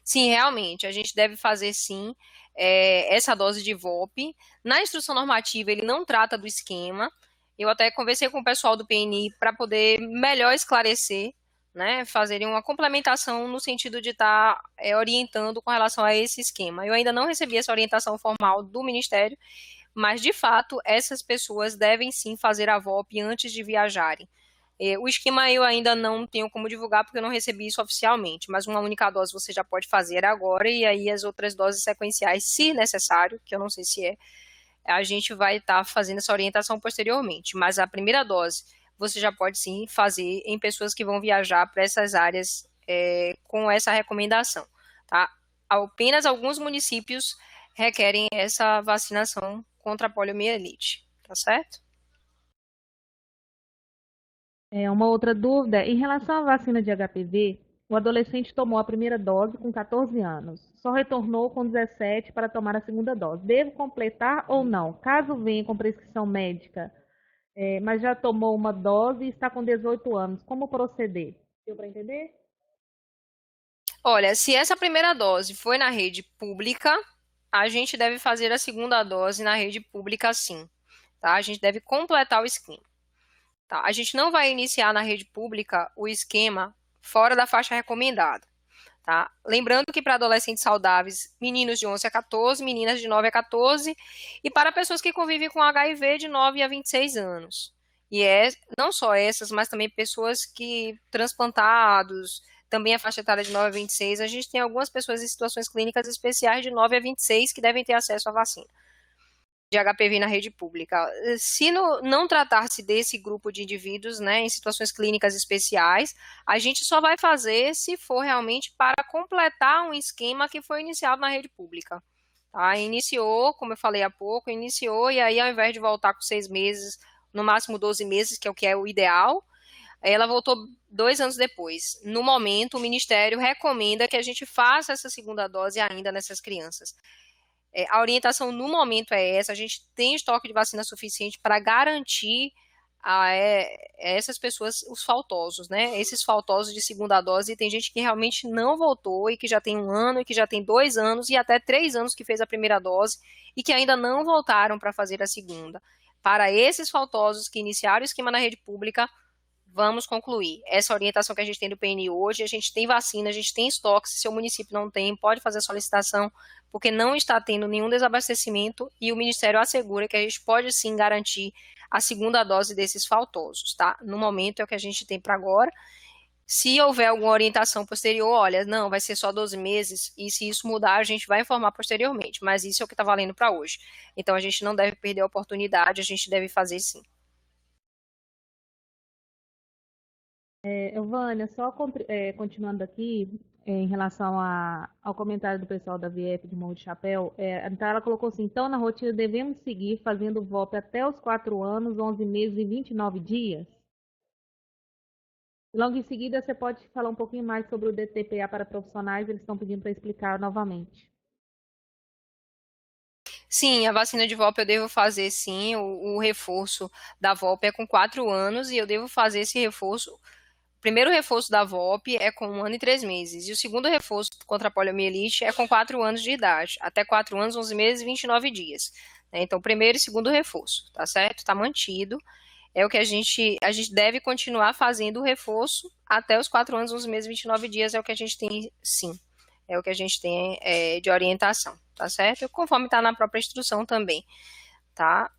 Sim, realmente, a gente deve fazer sim essa dose de VOP. Na instrução normativa, ele não trata do esquema. Eu até conversei com o pessoal do PNI para poder melhor esclarecer, né, fazerem uma complementação no sentido de estar orientando com relação a esse esquema. Eu ainda não recebi essa orientação formal do Ministério, mas, de fato, essas pessoas devem sim fazer a VOP antes de viajarem. O esquema eu ainda não tenho como divulgar porque eu não recebi isso oficialmente, mas uma única dose você já pode fazer agora e aí as outras doses sequenciais, se necessário, que eu não sei se a gente vai estar fazendo essa orientação posteriormente. Mas a primeira dose você já pode sim fazer em pessoas que vão viajar para essas áreas com essa recomendação. Tá? Apenas alguns municípios requerem essa vacinação contra a poliomielite, tá certo? Uma outra dúvida, em relação à vacina de HPV, o adolescente tomou a primeira dose com 14 anos, só retornou com 17 para tomar a segunda dose. Devo completar ou não? Caso venha com prescrição médica, mas já tomou uma dose e está com 18 anos, como proceder? Deu para entender? Olha, se essa primeira dose foi na rede pública, a gente deve fazer a segunda dose na rede pública sim, tá? A gente deve completar o esquema. Tá? A gente não vai iniciar na rede pública o esquema fora da faixa recomendada. Tá? Lembrando que para adolescentes saudáveis, meninos de 11 a 14, meninas de 9 a 14, e para pessoas que convivem com HIV de 9 a 26 anos. E não só essas, mas também pessoas que transplantados, também a faixa etária de 9 a 26, a gente tem algumas pessoas em situações clínicas especiais de 9 a 26 que devem ter acesso à vacina de HPV na rede pública. Se não tratar-se desse grupo de indivíduos, né, em situações clínicas especiais, a gente só vai fazer se for realmente para completar um esquema que foi iniciado na rede pública. Tá? Iniciou, como eu falei há pouco, e aí ao invés de voltar com 6 meses, no máximo 12 meses, que é o ideal, ela voltou 2 anos depois. No momento, o Ministério recomenda que a gente faça essa segunda dose ainda nessas crianças. A orientação no momento é essa, a gente tem estoque de vacina suficiente para garantir a essas pessoas os faltosos, né? Esses faltosos de segunda dose, e tem gente que realmente não voltou e que já tem 1 ano, e que já tem 2 anos e até 3 anos que fez a primeira dose e que ainda não voltaram para fazer a segunda. Para esses faltosos que iniciaram o esquema na rede pública, vamos concluir. Essa orientação que a gente tem do PNI hoje, a gente tem vacina, a gente tem estoque, se seu município não tem, pode fazer a solicitação, porque não está tendo nenhum desabastecimento e o Ministério assegura que a gente pode sim garantir a segunda dose desses faltosos, tá? No momento é o que a gente tem para agora. Se houver alguma orientação posterior, olha, não, vai ser só 12 meses, e se isso mudar, a gente vai informar posteriormente, mas isso é o que está valendo para hoje. Então, a gente não deve perder a oportunidade, a gente deve fazer sim. Vânia, só continuando aqui, em relação ao comentário do pessoal da VIEP de Morro de Chapéu, então ela colocou assim, então na rotina devemos seguir fazendo o VOP até os 4 anos, 11 meses e 29 dias? Logo em seguida, você pode falar um pouquinho mais sobre o DTPA para profissionais, eles estão pedindo para explicar novamente. Sim, a vacina de VOP eu devo fazer sim, o reforço da VOP é com 4 anos e eu devo fazer esse reforço. O primeiro reforço da VOP é com 1 ano e 3 meses e o segundo reforço contra a poliomielite é com 4 anos de idade, até 4 anos, 11 meses e 29 dias. Então, primeiro e segundo reforço, tá certo? Tá mantido. É o que a gente deve continuar fazendo o reforço até os 4 anos, 11 meses e 29 dias, é o que a gente tem, sim. É o que a gente tem de orientação, tá certo? Conforme está na própria instrução também, tá?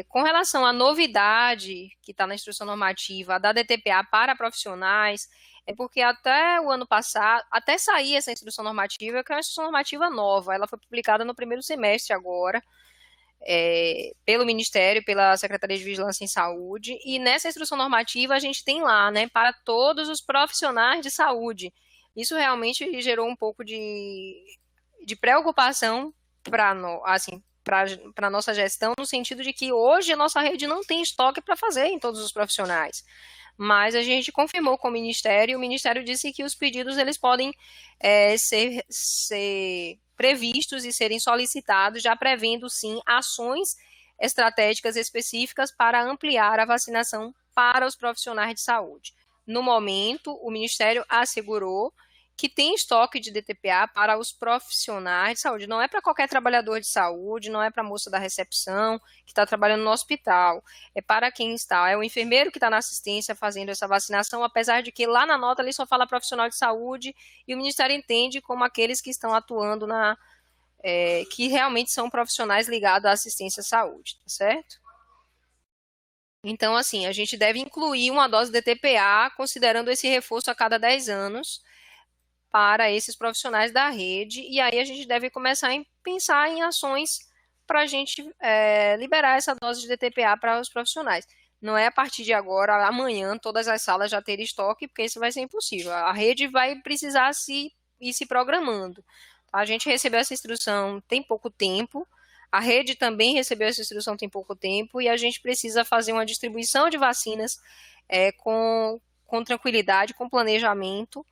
Com relação à novidade que está na instrução normativa da DTPA para profissionais, é porque até o ano passado, até sair essa instrução normativa, que é uma instrução normativa nova, ela foi publicada no primeiro semestre agora, pelo Ministério, pela Secretaria de Vigilância em Saúde, e nessa instrução normativa a gente tem lá, né, para todos os profissionais de saúde. Isso realmente gerou um pouco de preocupação para assim, a nossa gestão, no sentido de que hoje a nossa rede não tem estoque para fazer em todos os profissionais. Mas a gente confirmou com o Ministério, e o Ministério disse que os pedidos eles podem ser previstos e serem solicitados, já prevendo, sim, ações estratégicas específicas para ampliar a vacinação para os profissionais de saúde. No momento, o Ministério assegurou que tem estoque de DTPA para os profissionais de saúde. Não é para qualquer trabalhador de saúde, não é para a moça da recepção que está trabalhando no hospital. É para quem está, é o enfermeiro que está na assistência fazendo essa vacinação, apesar de que lá na nota ele só fala profissional de saúde e o Ministério entende como aqueles que estão atuando que realmente são profissionais ligados à assistência à saúde, tá certo? Então, assim, a gente deve incluir uma dose de DTPA, considerando esse reforço a cada 10 anos, para esses profissionais da rede, e aí a gente deve começar a pensar em ações para a gente liberar essa dose de DTPA para os profissionais. Não é a partir de agora, amanhã, todas as salas já terem estoque, porque isso vai ser impossível. A rede vai precisar ir se programando. A gente recebeu essa instrução tem pouco tempo, a rede também recebeu essa instrução tem pouco tempo, e a gente precisa fazer uma distribuição de vacinas com tranquilidade, com planejamento,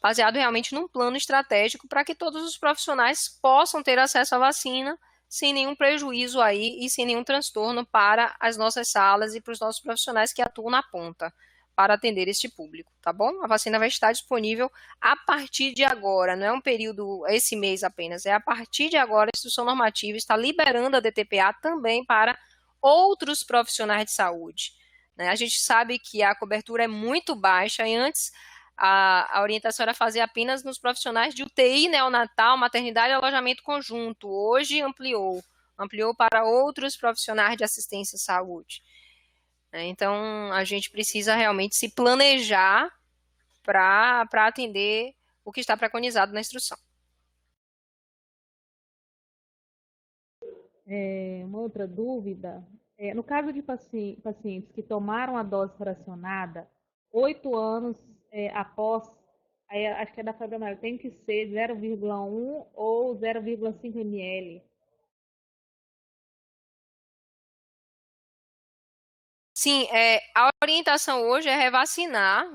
baseado realmente num plano estratégico para que todos os profissionais possam ter acesso à vacina sem nenhum prejuízo aí e sem nenhum transtorno para as nossas salas e para os nossos profissionais que atuam na ponta para atender este público, tá bom? A vacina vai estar disponível a partir de agora, não é um período, esse mês apenas, é a partir de agora a instrução normativa está liberando a DTPA também para outros profissionais de saúde, né? A gente sabe que a cobertura é muito baixa e antes a orientação era fazer apenas nos profissionais de UTI, neonatal, maternidade e alojamento conjunto. Hoje ampliou para outros profissionais de assistência à saúde. Então, a gente precisa realmente se planejar para atender o que está preconizado na instrução. Uma outra dúvida, no caso de pacientes que tomaram a dose fracionada 8 anos após, acho que é da febre amarela, tem que ser 0,1 ou 0,5 ml. Sim, a orientação hoje é revacinar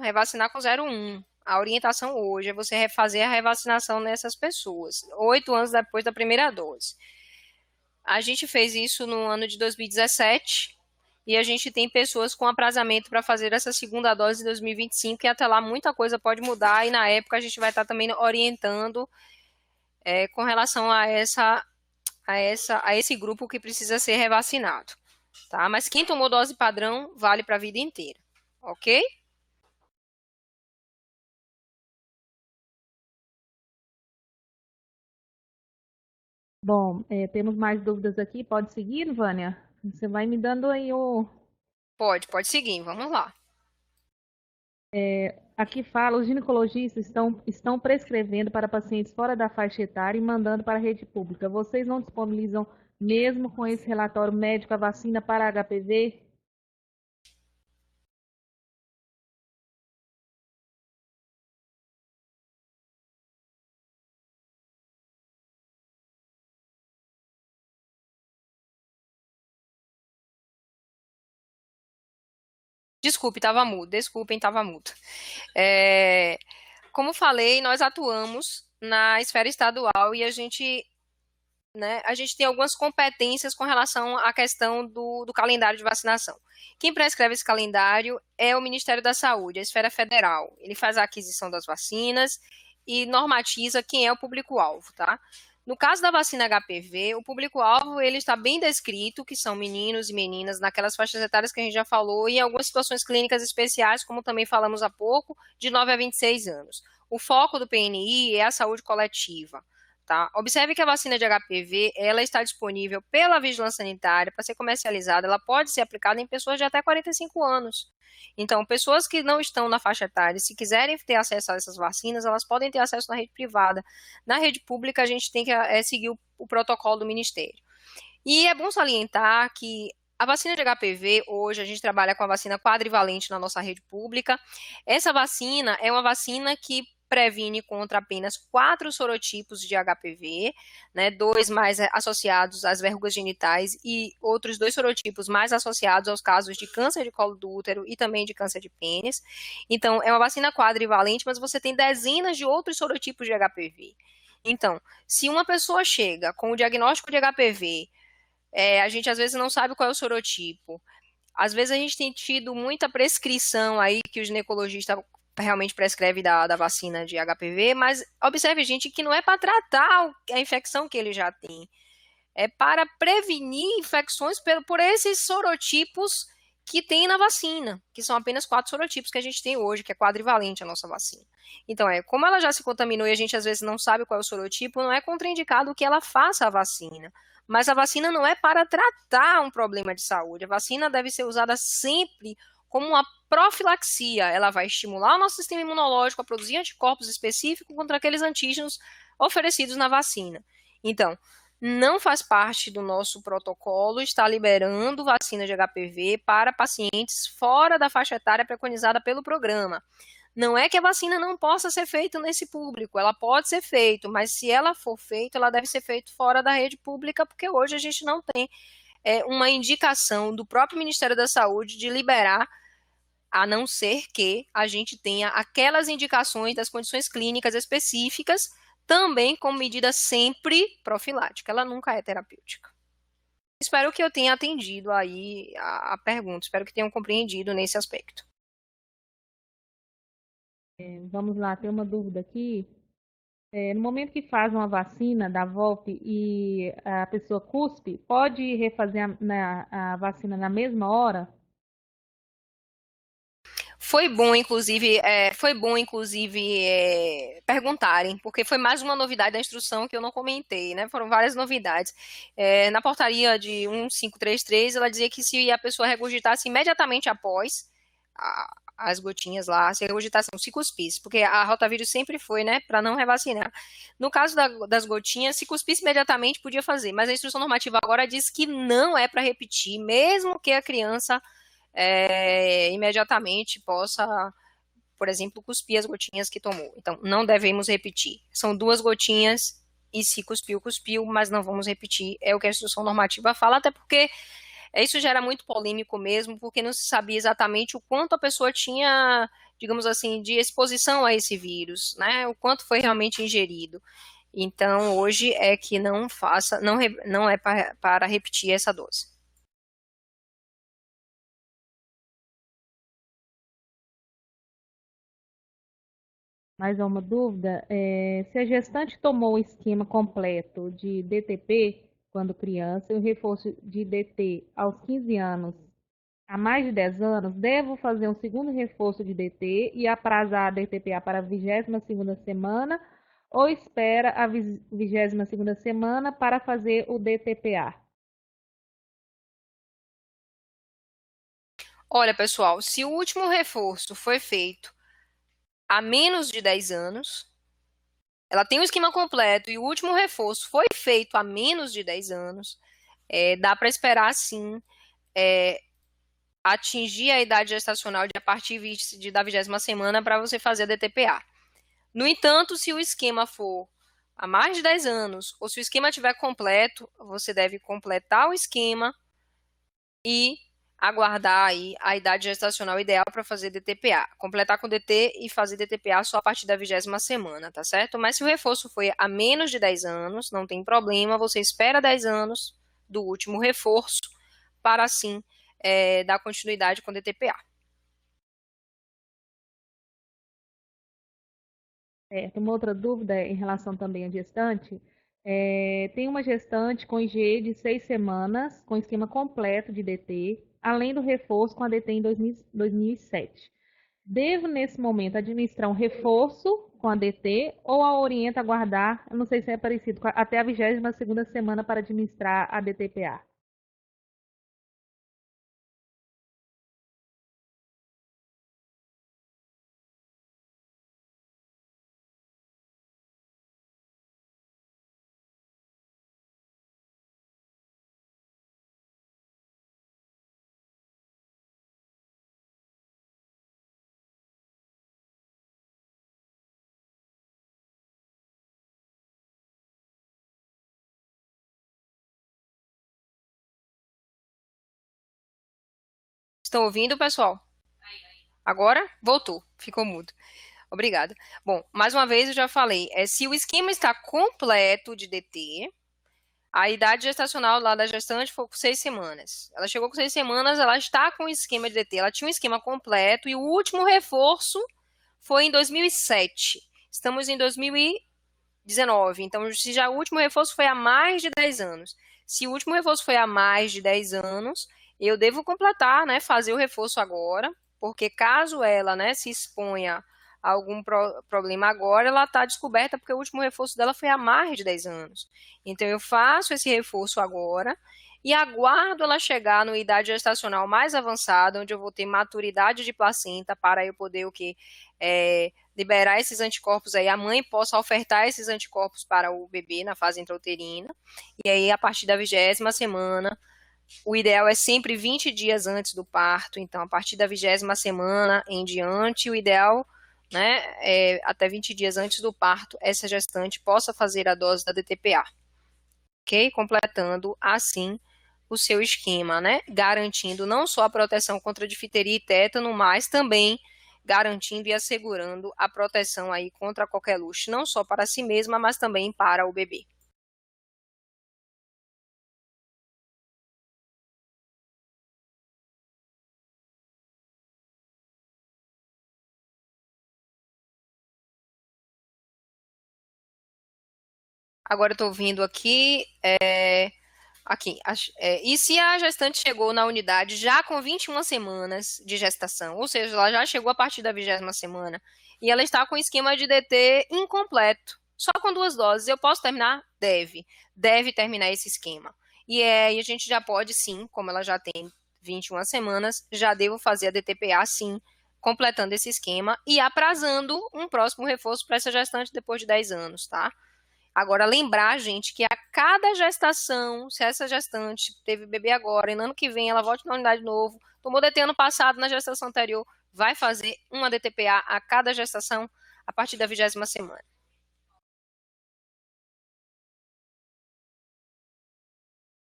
com 0,1. A orientação hoje é você refazer a revacinação nessas pessoas, 8 anos depois da primeira dose. A gente fez isso no ano de 2017 e a gente tem pessoas com aprazamento para fazer essa segunda dose em 2025 e até lá muita coisa pode mudar e na época a gente vai estar também orientando com relação a esse grupo que precisa ser revacinado, tá? Mas quem tomou dose padrão vale para a vida inteira, ok? Bom, temos mais dúvidas aqui. Pode seguir, Vânia? Você vai me dando aí o... Pode seguir, vamos lá. Aqui fala, os ginecologistas estão prescrevendo para pacientes fora da faixa etária e mandando para a rede pública. Vocês não disponibilizam, mesmo com esse relatório médico, a vacina para HPV? Desculpe, estava mudo. Desculpem, estava mudo. Como falei, nós atuamos na esfera estadual e a gente tem algumas competências com relação à questão do calendário de vacinação. Quem prescreve esse calendário é o Ministério da Saúde, a esfera federal. Ele faz a aquisição das vacinas e normatiza quem é o público-alvo, tá? No caso da vacina HPV, o público-alvo ele está bem descrito, que são meninos e meninas naquelas faixas etárias que a gente já falou, e em algumas situações clínicas especiais, como também falamos há pouco, de 9 a 26 anos. O foco do PNI é a saúde coletiva. Tá? Observe que a vacina de HPV ela está disponível pela Vigilância Sanitária para ser comercializada. Ela pode ser aplicada em pessoas de até 45 anos. Então, pessoas que não estão na faixa etária, se quiserem ter acesso a essas vacinas, elas podem ter acesso na rede privada. Na rede pública, a gente tem que seguir o protocolo do Ministério. E é bom salientar que a vacina de HPV, hoje, a gente trabalha com a vacina quadrivalente na nossa rede pública. Essa vacina é uma vacina que previne contra apenas 4 sorotipos de HPV, 2 mais associados às verrugas genitais e outros 2 sorotipos mais associados aos casos de câncer de colo do útero e também de câncer de pênis. Então, é uma vacina quadrivalente, mas você tem dezenas de outros sorotipos de HPV. Então, se uma pessoa chega com o diagnóstico de HPV, a gente às vezes não sabe qual é o sorotipo. Às vezes a gente tem tido muita prescrição aí que o ginecologista realmente prescreve da vacina de HPV, mas observe, gente, que não é para tratar a infecção que ele já tem. É para prevenir infecções por esses sorotipos que tem na vacina, que são apenas 4 sorotipos que a gente tem hoje, que é quadrivalente a nossa vacina. Então, como ela já se contaminou e a gente às vezes não sabe qual é o sorotipo, não é contraindicado que ela faça a vacina. Mas a vacina não é para tratar um problema de saúde. A vacina deve ser usada sempre como uma profilaxia. Ela vai estimular o nosso sistema imunológico a produzir anticorpos específicos contra aqueles antígenos oferecidos na vacina. Então, não faz parte do nosso protocolo estar liberando vacina de HPV para pacientes fora da faixa etária preconizada pelo programa. Não é que a vacina não possa ser feita nesse público, ela pode ser feita, mas se ela for feita, ela deve ser feita fora da rede pública, porque hoje a gente não tem uma indicação do próprio Ministério da Saúde de liberar, a não ser que a gente tenha aquelas indicações das condições clínicas específicas, também como medida sempre profilática, ela nunca é terapêutica. Espero que eu tenha atendido aí a pergunta, espero que tenham compreendido nesse aspecto. Vamos lá, tem uma dúvida aqui. No momento que faz uma vacina da VOLP e a pessoa cuspe, pode refazer a vacina na mesma hora? Foi bom, inclusive, perguntarem, porque foi mais uma novidade da instrução que eu não comentei, né? Foram várias novidades. Na portaria de 1533, ela dizia que se a pessoa regurgitasse imediatamente após as gotinhas lá, se regurgitasse, se cuspisse, porque a rotavírus sempre foi, né, para não revacinar. No caso das gotinhas, se cuspisse imediatamente, podia fazer, mas a instrução normativa agora diz que não é para repetir, mesmo que a criança imediatamente possa, por exemplo, cuspir as gotinhas que tomou. Então, não devemos repetir. São 2 gotinhas e se cuspiu, cuspiu, mas não vamos repetir. É o que a instrução normativa fala, até porque isso gera muito polêmico mesmo, porque não se sabia exatamente o quanto a pessoa tinha, digamos assim, de exposição a esse vírus, né? O quanto foi realmente ingerido. Então, hoje é que não é para repetir essa dose. Mais uma dúvida, se a gestante tomou o esquema completo de DTP quando criança e o reforço de DT aos 15 anos, há mais de 10 anos, devo fazer um segundo reforço de DT e aprazar a DTPA para a 22ª semana ou espera a 22ª semana para fazer o DTPA? Olha, pessoal, se o último reforço foi feito há menos de 10 anos, ela tem o esquema completo e o último reforço foi feito há menos de 10 anos, dá para esperar, sim, atingir a idade gestacional a partir da 20ª semana para você fazer a DTPA. No entanto, se o esquema for há mais de 10 anos, ou se o esquema estiver completo, você deve completar o esquema e aguardar aí a idade gestacional ideal para fazer DTPA. Completar com DT e fazer DTPA só a partir da 20ª semana, tá certo? Mas se o reforço foi a menos de 10 anos, não tem problema, você espera 10 anos do último reforço para, assim, dar continuidade com DTPA. Uma outra dúvida em relação também à gestante. Tem uma gestante com IG de 6 semanas, com esquema completo de DT, além do reforço com a DT em 2007. Devo, nesse momento, administrar um reforço com a DT ou a orienta a aguardar, eu não sei se é parecido, até a 22ª semana para administrar a DTPA? Estão ouvindo, pessoal? Agora? Voltou. Ficou mudo. Obrigada. Bom, mais uma vez eu já falei, se o esquema está completo de DT, a idade gestacional lá da gestante foi com 6 semanas. Ela chegou com 6 semanas, ela está com o esquema de DT, ela tinha um esquema completo e o último reforço foi em 2007. Estamos em 2019, então se já o último reforço foi há mais de 10 anos. Se o último reforço foi há mais de 10 anos, eu devo completar, né, fazer o reforço agora, porque caso ela, né, se exponha a algum problema agora, ela está descoberta porque o último reforço dela foi há mais de 10 anos. Então, eu faço esse reforço agora e aguardo ela chegar no idade gestacional mais avançada, onde eu vou ter maturidade de placenta para eu poder o quê? Liberar esses anticorpos aí, a mãe possa ofertar esses anticorpos para o bebê na fase intrauterina. E aí, a partir da 20ª semana, o ideal é sempre 20 dias antes do parto, então a partir da 20ª semana em diante, o ideal, né, até 20 dias antes do parto, essa gestante possa fazer a dose da DTPA, ok? Completando assim o seu esquema, né, garantindo não só a proteção contra difteria e tétano, mas também garantindo e assegurando a proteção aí contra qualquer luxo, não só para si mesma, mas também para o bebê. Agora eu estou ouvindo aqui, e se a gestante chegou na unidade já com 21 semanas de gestação, ou seja, ela já chegou a partir da 20ª semana, e ela está com esquema de DT incompleto, só com 2 doses, eu posso terminar? Deve terminar esse esquema. E a gente já pode sim, como ela já tem 21 semanas, já devo fazer a DTPA sim, completando esse esquema e aprazando um próximo reforço para essa gestante depois de 10 anos, tá? Agora, lembrar, gente, que a cada gestação, se essa gestante teve bebê agora e no ano que vem ela volta na unidade de novo, tomou DT ano passado na gestação anterior, vai fazer uma DTPA a cada gestação a partir da 20ª semana.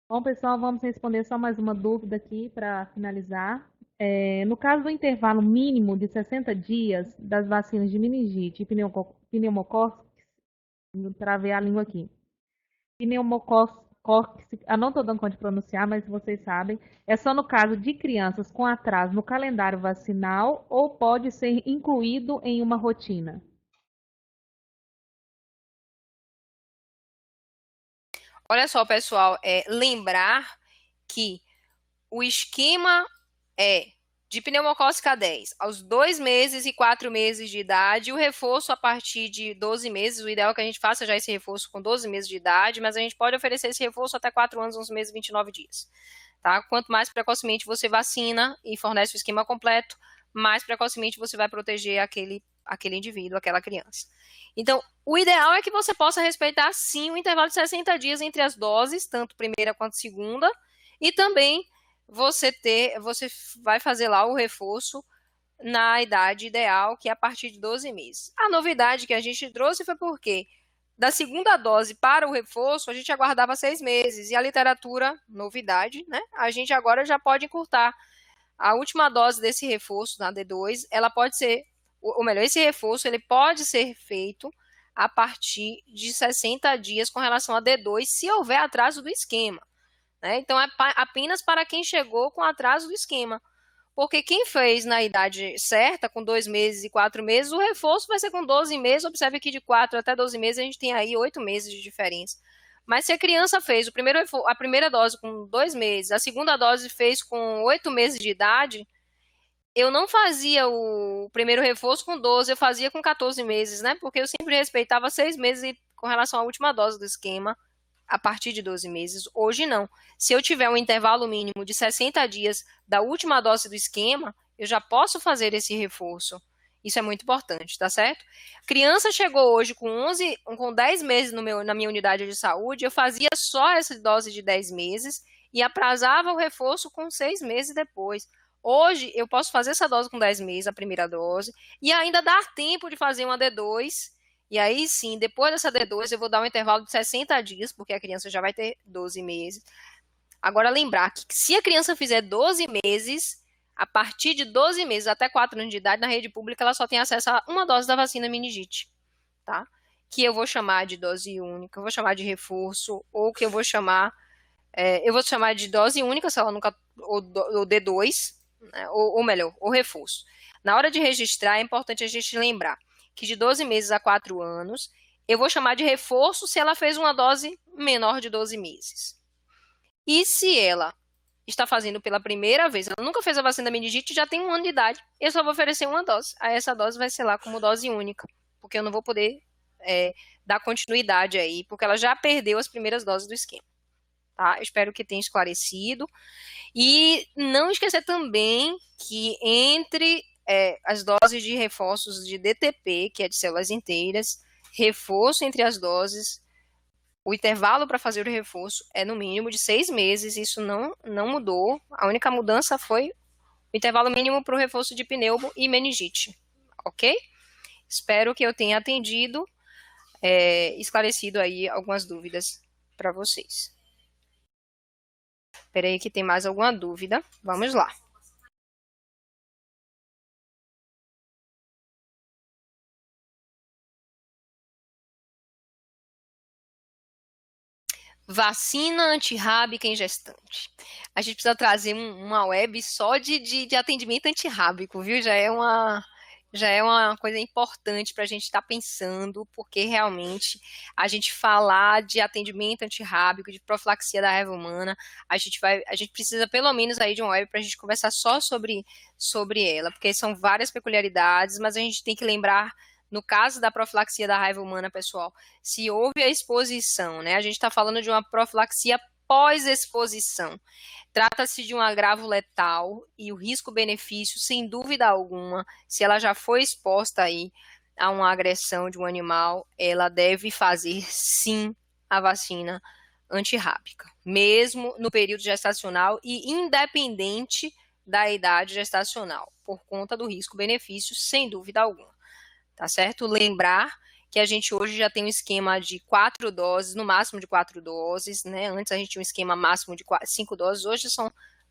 Bom, pessoal, vamos responder só mais uma dúvida aqui para finalizar. No caso do intervalo mínimo de 60 dias das vacinas de meningite e pneumococcus, travei a língua aqui. Pneumococcus, não estou dando conta de pronunciar, mas vocês sabem. É só no caso de crianças com atraso no calendário vacinal ou pode ser incluído em uma rotina? Olha só, pessoal, lembrar que o esquema é de pneumocócica 10 aos 2 meses e 4 meses de idade, o reforço a partir de 12 meses, o ideal é que a gente faça já esse reforço com 12 meses de idade, mas a gente pode oferecer esse reforço até 4 anos, 11 meses e 29 dias. Tá? Quanto mais precocemente você vacina e fornece o esquema completo, mais precocemente você vai proteger aquele indivíduo, aquela criança. Então, o ideal é que você possa respeitar, sim, o intervalo de 60 dias entre as doses, tanto primeira quanto segunda, e também você vai fazer lá o reforço na idade ideal, que é a partir de 12 meses. A novidade que a gente trouxe foi porque Da segunda dose para o reforço, a gente aguardava 6 meses. E a literatura, novidade, né? A gente agora já pode encurtar. A última dose desse reforço, na D2, ela pode ser, ou melhor, esse reforço ele pode ser feito a partir de 60 dias com relação a D2, se houver atraso do esquema. Né? Então, é apenas para quem chegou com atraso do esquema. Porque quem fez na idade certa, com 2 meses e 4 meses, o reforço vai ser com 12 meses. Observe que de 4 até 12 meses a gente tem aí 8 meses de diferença. Mas se a criança fez a primeira dose com 2 meses, a segunda dose fez com 8 meses de idade, eu não fazia o primeiro reforço com 12, eu fazia com 14 meses, né? Porque eu sempre respeitava 6 meses com relação à última dose do esquema, a partir de 12 meses. Hoje não. Se eu tiver um intervalo mínimo de 60 dias da última dose do esquema, eu já posso fazer esse reforço. Isso é muito importante, tá certo? Criança chegou hoje com 10 meses na minha unidade de saúde, eu fazia só essa dose de 10 meses e aprazava o reforço com 6 meses depois. Hoje, eu posso fazer essa dose com 10 meses, a primeira dose, e ainda dar tempo de fazer uma D2. E aí sim, depois dessa D2, eu vou dar um intervalo de 60 dias, porque a criança já vai ter 12 meses. Agora, lembrar que se a criança fizer 12 meses, a partir de 12 meses até 4 anos de idade, na rede pública, ela só tem acesso a uma dose da vacina meningite, tá? Que eu vou chamar de dose única, eu vou chamar de reforço, ou que eu vou chamar de dose única, se ela nunca, ou D2, né, ou melhor, ou reforço. Na hora de registrar, é importante a gente lembrar que de 12 meses a 4 anos, eu vou chamar de reforço se ela fez uma dose menor de 12 meses. E se ela está fazendo pela primeira vez, ela nunca fez a vacina da meningite, já tem 1 ano de idade, eu só vou oferecer uma dose. Aí essa dose vai ser lá como dose única, porque eu não vou poder dar continuidade aí, porque ela já perdeu as primeiras doses do esquema. Tá? Espero que tenha esclarecido. E não esquecer também que entre as doses de reforços de DTP, que é de células inteiras, reforço entre as doses, o intervalo para fazer o reforço é no mínimo de 6 meses, isso não mudou. A única mudança foi o intervalo mínimo para o reforço de pneumo e meningite, ok? Espero que eu tenha atendido, esclarecido aí algumas dúvidas para vocês. Espera aí que tem mais alguma dúvida. Vamos lá. Vacina antirrábica em gestante. A gente precisa trazer uma web só de atendimento antirrábico, viu? Já é uma coisa importante para a gente estar pensando, porque realmente a gente falar de atendimento antirrábico, de profilaxia da raiva humana, a gente precisa pelo menos aí de uma web para a gente conversar só sobre ela, porque são várias peculiaridades, mas a gente tem que lembrar. No caso da profilaxia da raiva humana, pessoal, se houve a exposição, né? A gente está falando de uma profilaxia pós-exposição. Trata-se de um agravo letal e o risco-benefício, sem dúvida alguma, se ela já foi exposta aí a uma agressão de um animal, ela deve fazer, sim, a vacina antirrábica, mesmo no período gestacional e independente da idade gestacional, por conta do risco-benefício, sem dúvida alguma. Tá certo? Lembrar que a gente hoje já tem um esquema de 4 doses, no máximo de 4 doses, né? Antes a gente tinha um esquema máximo de 5 doses, hoje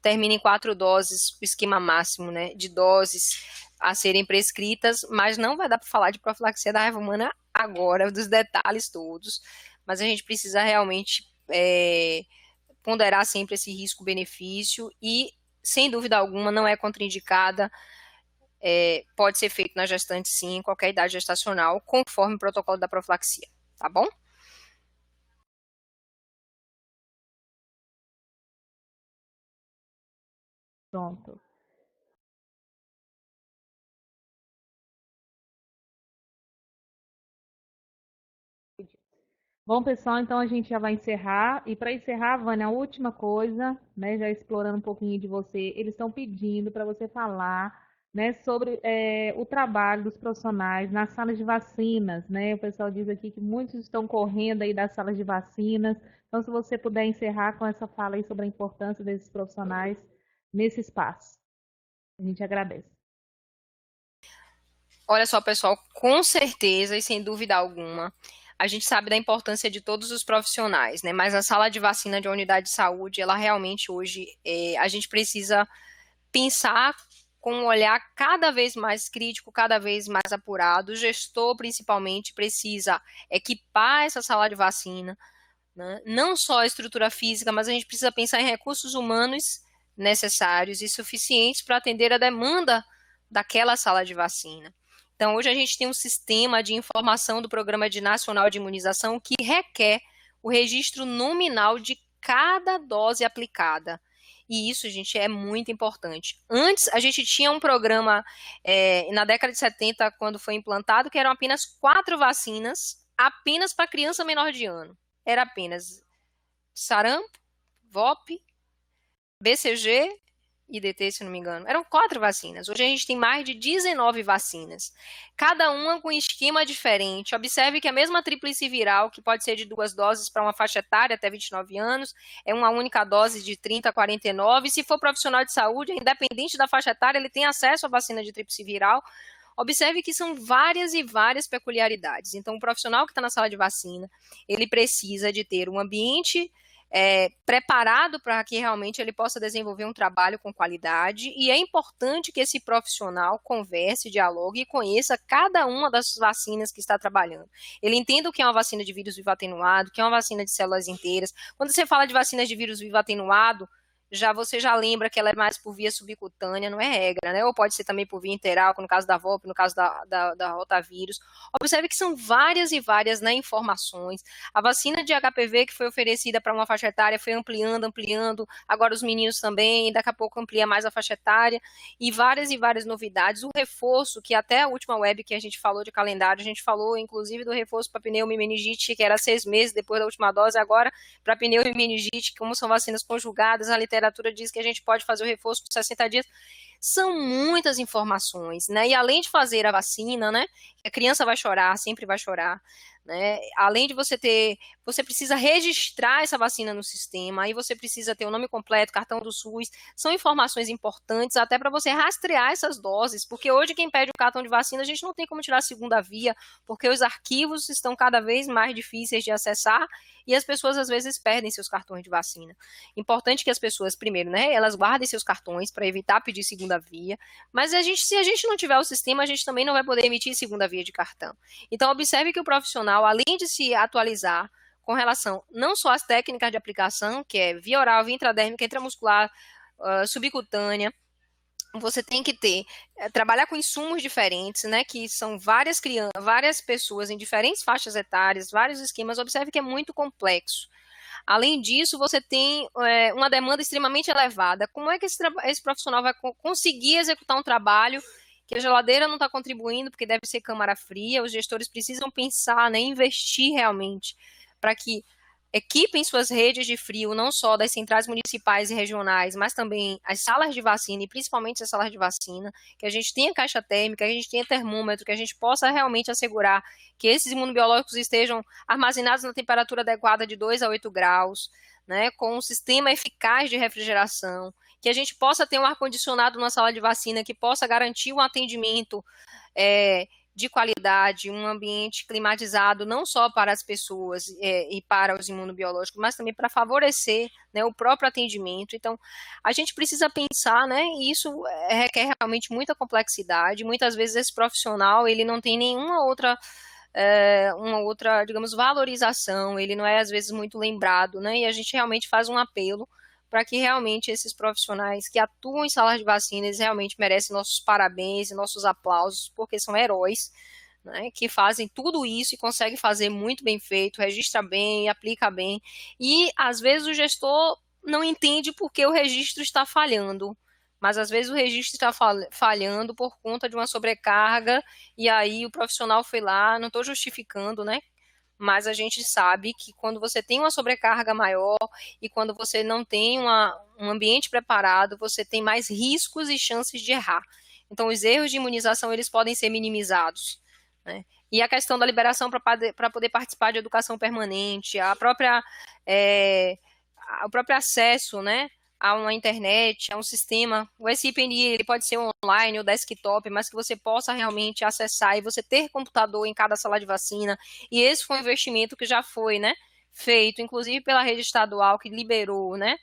termina em 4 doses, o esquema máximo, né, de doses a serem prescritas, mas não vai dar para falar de profilaxia da raiva humana agora, dos detalhes todos, mas a gente precisa realmente ponderar sempre esse risco-benefício e, sem dúvida alguma, não é contraindicada. Pode ser feito na gestante, sim, em qualquer idade gestacional, conforme o protocolo da profilaxia, tá bom? Pronto. Bom, pessoal, então a gente já vai encerrar. E para encerrar, Vânia, a última coisa, né, já explorando um pouquinho de você, eles estão pedindo para você falar, né, sobre o trabalho dos profissionais nas salas de vacinas, né? O pessoal diz aqui que muitos estão correndo aí das salas de vacinas. Então, se você puder encerrar com essa fala aí sobre a importância desses profissionais nesse espaço, a gente agradece. Olha só, pessoal, com certeza e sem dúvida alguma, a gente sabe da importância de todos os profissionais, né? Mas a sala de vacina de uma unidade de saúde, ela realmente hoje, a gente precisa pensar com um olhar cada vez mais crítico, cada vez mais apurado. O gestor, principalmente, precisa equipar essa sala de vacina, né? Não só a estrutura física, mas a gente precisa pensar em recursos humanos necessários e suficientes para atender a demanda daquela sala de vacina. Então, hoje a gente tem um sistema de informação do Programa Nacional de Imunização que requer o registro nominal de cada dose aplicada. E isso, gente, é muito importante. Antes, a gente tinha um programa, na década de 70, quando foi implantado, que eram apenas 4 vacinas, apenas para criança menor de ano. Era apenas sarampo, VOP, BCG e DT, se não me engano. Eram 4 vacinas. Hoje a gente tem mais de 19 vacinas. Cada uma com esquema diferente. Observe que a mesma tríplice viral, que pode ser de 2 doses para uma faixa etária até 29 anos, é uma única dose de 30 a 49. E se for profissional de saúde, independente da faixa etária, ele tem acesso à vacina de tríplice viral. Observe que são várias e várias peculiaridades. Então, o profissional que está na sala de vacina, ele precisa de ter um ambiente preparado para que realmente ele possa desenvolver um trabalho com qualidade, e é importante que esse profissional converse, dialogue e conheça cada uma das vacinas que está trabalhando. Ele entenda o que é uma vacina de vírus vivo atenuado, o que é uma vacina de células inteiras. Quando você fala de vacinas de vírus vivo atenuado, você já lembra que ela é mais por via subcutânea, não é regra, né? Ou pode ser também por via interal, no caso da VOP, no caso da rotavírus. Observe que são várias e várias, né, informações. A vacina de HPV que foi oferecida para uma faixa etária foi ampliando, agora os meninos também, daqui a pouco amplia mais a faixa etária, e várias novidades. O reforço, que até a última web que a gente falou de calendário, a gente falou inclusive do reforço para pneumo e meningite, que era 6 meses depois da última dose, agora para pneumo e meningite, como são vacinas conjugadas, a literatura diz que a gente pode fazer o reforço por 60 dias. São muitas informações, né? E além de fazer a vacina, né? A criança vai chorar, sempre vai chorar, né? Além de você precisa registrar essa vacina no sistema, aí você precisa ter o nome completo, cartão do SUS, são informações importantes até para você rastrear essas doses, porque hoje quem pede o cartão de vacina, a gente não tem como tirar a segunda via, porque os arquivos estão cada vez mais difíceis de acessar e as pessoas às vezes perdem seus cartões de vacina. Importante que as pessoas, primeiro, né, elas guardem seus cartões para evitar pedir segunda via, mas se a gente não tiver o sistema, a gente também não vai poder emitir segunda via de cartão. Então, observe que o profissional, além de se atualizar com relação não só às técnicas de aplicação, que é via oral, via intradérmica, intramuscular, subcutânea, você tem que trabalhar com insumos diferentes, né, que são várias pessoas em diferentes faixas etárias, vários esquemas. Observe que é muito complexo. Além disso, você tem uma demanda extremamente elevada. Como é que esse profissional vai conseguir executar um trabalho que a geladeira não está contribuindo, porque deve ser câmara fria? Os gestores precisam pensar, né, investir realmente para que equipem suas redes de frio, não só das centrais municipais e regionais, mas também as salas de vacina, e principalmente as salas de vacina, que a gente tenha caixa térmica, que a gente tenha termômetro, que a gente possa realmente assegurar que esses imunobiológicos estejam armazenados na temperatura adequada de 2 a 8 graus, né, com um sistema eficaz de refrigeração, que a gente possa ter um ar-condicionado na sala de vacina, que possa garantir um atendimento de qualidade, um ambiente climatizado não só para as pessoas e para os imunobiológicos, mas também para favorecer, né, o próprio atendimento. Então, a gente precisa pensar, né, e isso requer realmente muita complexidade. Muitas vezes esse profissional, ele não tem nenhuma outra digamos, valorização, ele não é às vezes muito lembrado, né, e a gente realmente faz um apelo para que realmente esses profissionais que atuam em salas de vacinas realmente merecem nossos parabéns e nossos aplausos, porque são heróis, né, que fazem tudo isso e conseguem fazer muito bem feito, registra bem, aplica bem, e às vezes o gestor não entende porque o registro está falhando, mas às vezes o registro está falhando por conta de uma sobrecarga, e aí o profissional foi lá, não estou justificando, né, mas a gente sabe que quando você tem uma sobrecarga maior e quando você não tem um ambiente preparado, você tem mais riscos e chances de errar. Então, os erros de imunização, eles podem ser minimizados, né? E a questão da liberação para poder participar de educação permanente, o próprio acesso, né, a uma internet, a um sistema. O SIPNI ele pode ser online ou desktop, mas que você possa realmente acessar e você ter computador em cada sala de vacina. E esse foi um investimento que já foi, né, feito, inclusive pela rede estadual que liberou, né,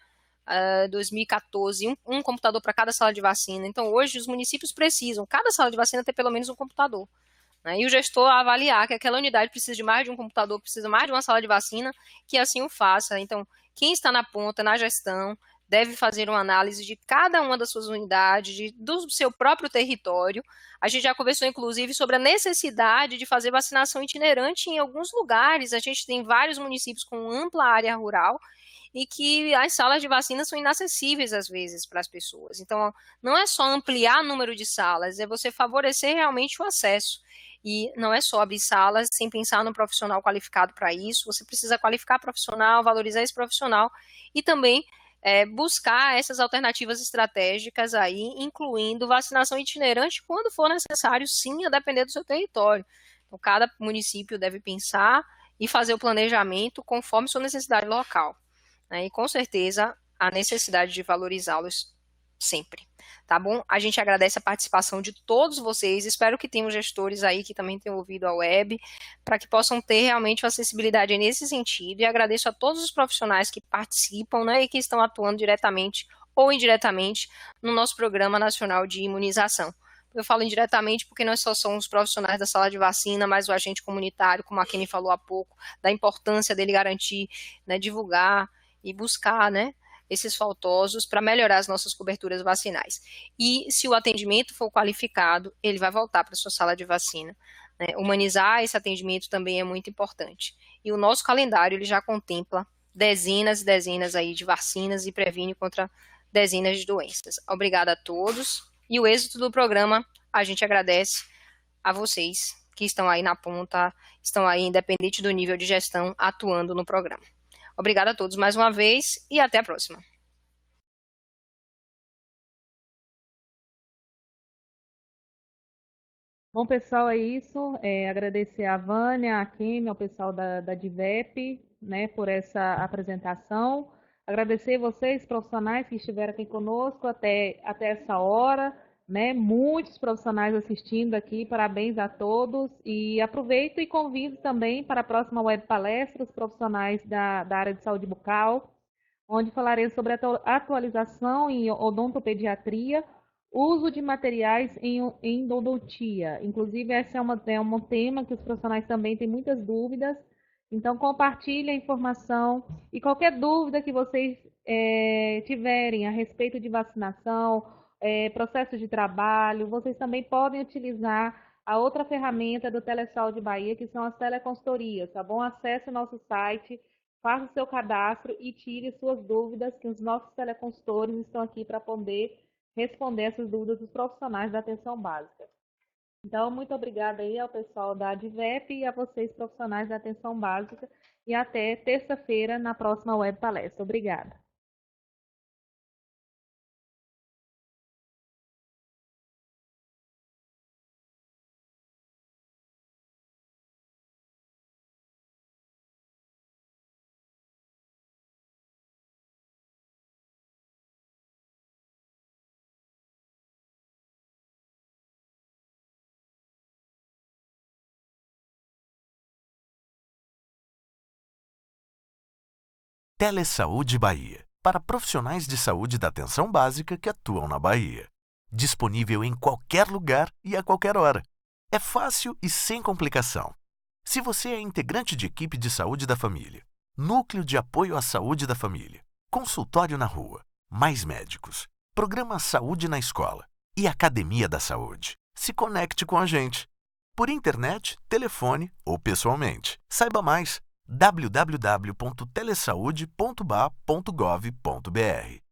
2014, um computador para cada sala de vacina. Então, hoje, os municípios precisam, cada sala de vacina, ter pelo menos um computador. Né? E o gestor avaliar que aquela unidade precisa de mais de um computador, precisa mais de uma sala de vacina, que assim o faça. Então, quem está na ponta, na gestão, deve fazer uma análise de cada uma das suas unidades, do seu próprio território. A gente já conversou, inclusive, sobre a necessidade de fazer vacinação itinerante em alguns lugares. A gente tem vários municípios com ampla área rural e que as salas de vacina são inacessíveis, às vezes, para as pessoas. Então, não é só ampliar o número de salas, é você favorecer realmente o acesso. E não é só abrir salas sem pensar no profissional qualificado para isso, você precisa qualificar profissional, valorizar esse profissional e também buscar essas alternativas estratégicas aí, incluindo vacinação itinerante quando for necessário, sim, a depender do seu território. Então, cada município deve pensar e fazer o planejamento conforme sua necessidade local. Né? E, com certeza, a necessidade de valorizá-los sempre. Tá bom? A gente agradece a participação de todos vocês, espero que tenham gestores aí que também tenham ouvido a web, para que possam ter realmente uma acessibilidade nesse sentido, e agradeço a todos os profissionais que participam, né, e que estão atuando diretamente ou indiretamente no nosso Programa Nacional de Imunização. Eu falo indiretamente porque nós só somos profissionais da sala de vacina, mas o agente comunitário, como a Kemi falou há pouco, da importância dele garantir, né, divulgar e buscar, né, esses faltosos para melhorar as nossas coberturas vacinais. E se o atendimento for qualificado, ele vai voltar para a sua sala de vacina. Né? Humanizar esse atendimento também é muito importante. E o nosso calendário ele já contempla dezenas e dezenas aí de vacinas e previne contra dezenas de doenças. Obrigada a todos. E o êxito do programa, a gente agradece a vocês que estão aí na ponta, estão aí independente do nível de gestão, atuando no programa. Obrigada a todos mais uma vez e até a próxima. Bom, pessoal, é isso. Agradecer a Vânia, a Kemi, ao pessoal da DIVEP, né, por essa apresentação. Agradecer vocês, profissionais, que estiveram aqui conosco até essa hora, né? Muitos profissionais assistindo aqui, parabéns a todos. E aproveito e convido também para a próxima web palestra os profissionais da área de saúde bucal, onde falarei sobre a atualização em odontopediatria, uso de materiais em endodontia. Inclusive, esse é um tema que os profissionais também têm muitas dúvidas. Então, compartilhe a informação e qualquer dúvida que vocês tiverem a respeito de vacinação, processo de trabalho, vocês também podem utilizar a outra ferramenta do Telesaúde Bahia, que são as teleconsultorias, tá bom? Acesse o nosso site, faça o seu cadastro e tire suas dúvidas, que os nossos teleconsultores estão aqui para poder responder essas dúvidas dos profissionais da atenção básica. Então, muito obrigada aí ao pessoal da ADVEP e a vocês, profissionais da atenção básica, e até terça-feira na próxima web palestra. Obrigada. Telesaúde Bahia, para profissionais de saúde da atenção básica que atuam na Bahia. Disponível em qualquer lugar e a qualquer hora. É fácil e sem complicação. Se você é integrante de equipe de saúde da família, núcleo de apoio à saúde da família, consultório na rua, mais médicos, programa Saúde na Escola e Academia da Saúde, se conecte com a gente. Por internet, telefone ou pessoalmente. Saiba mais. www.telesaude.ba.gov.br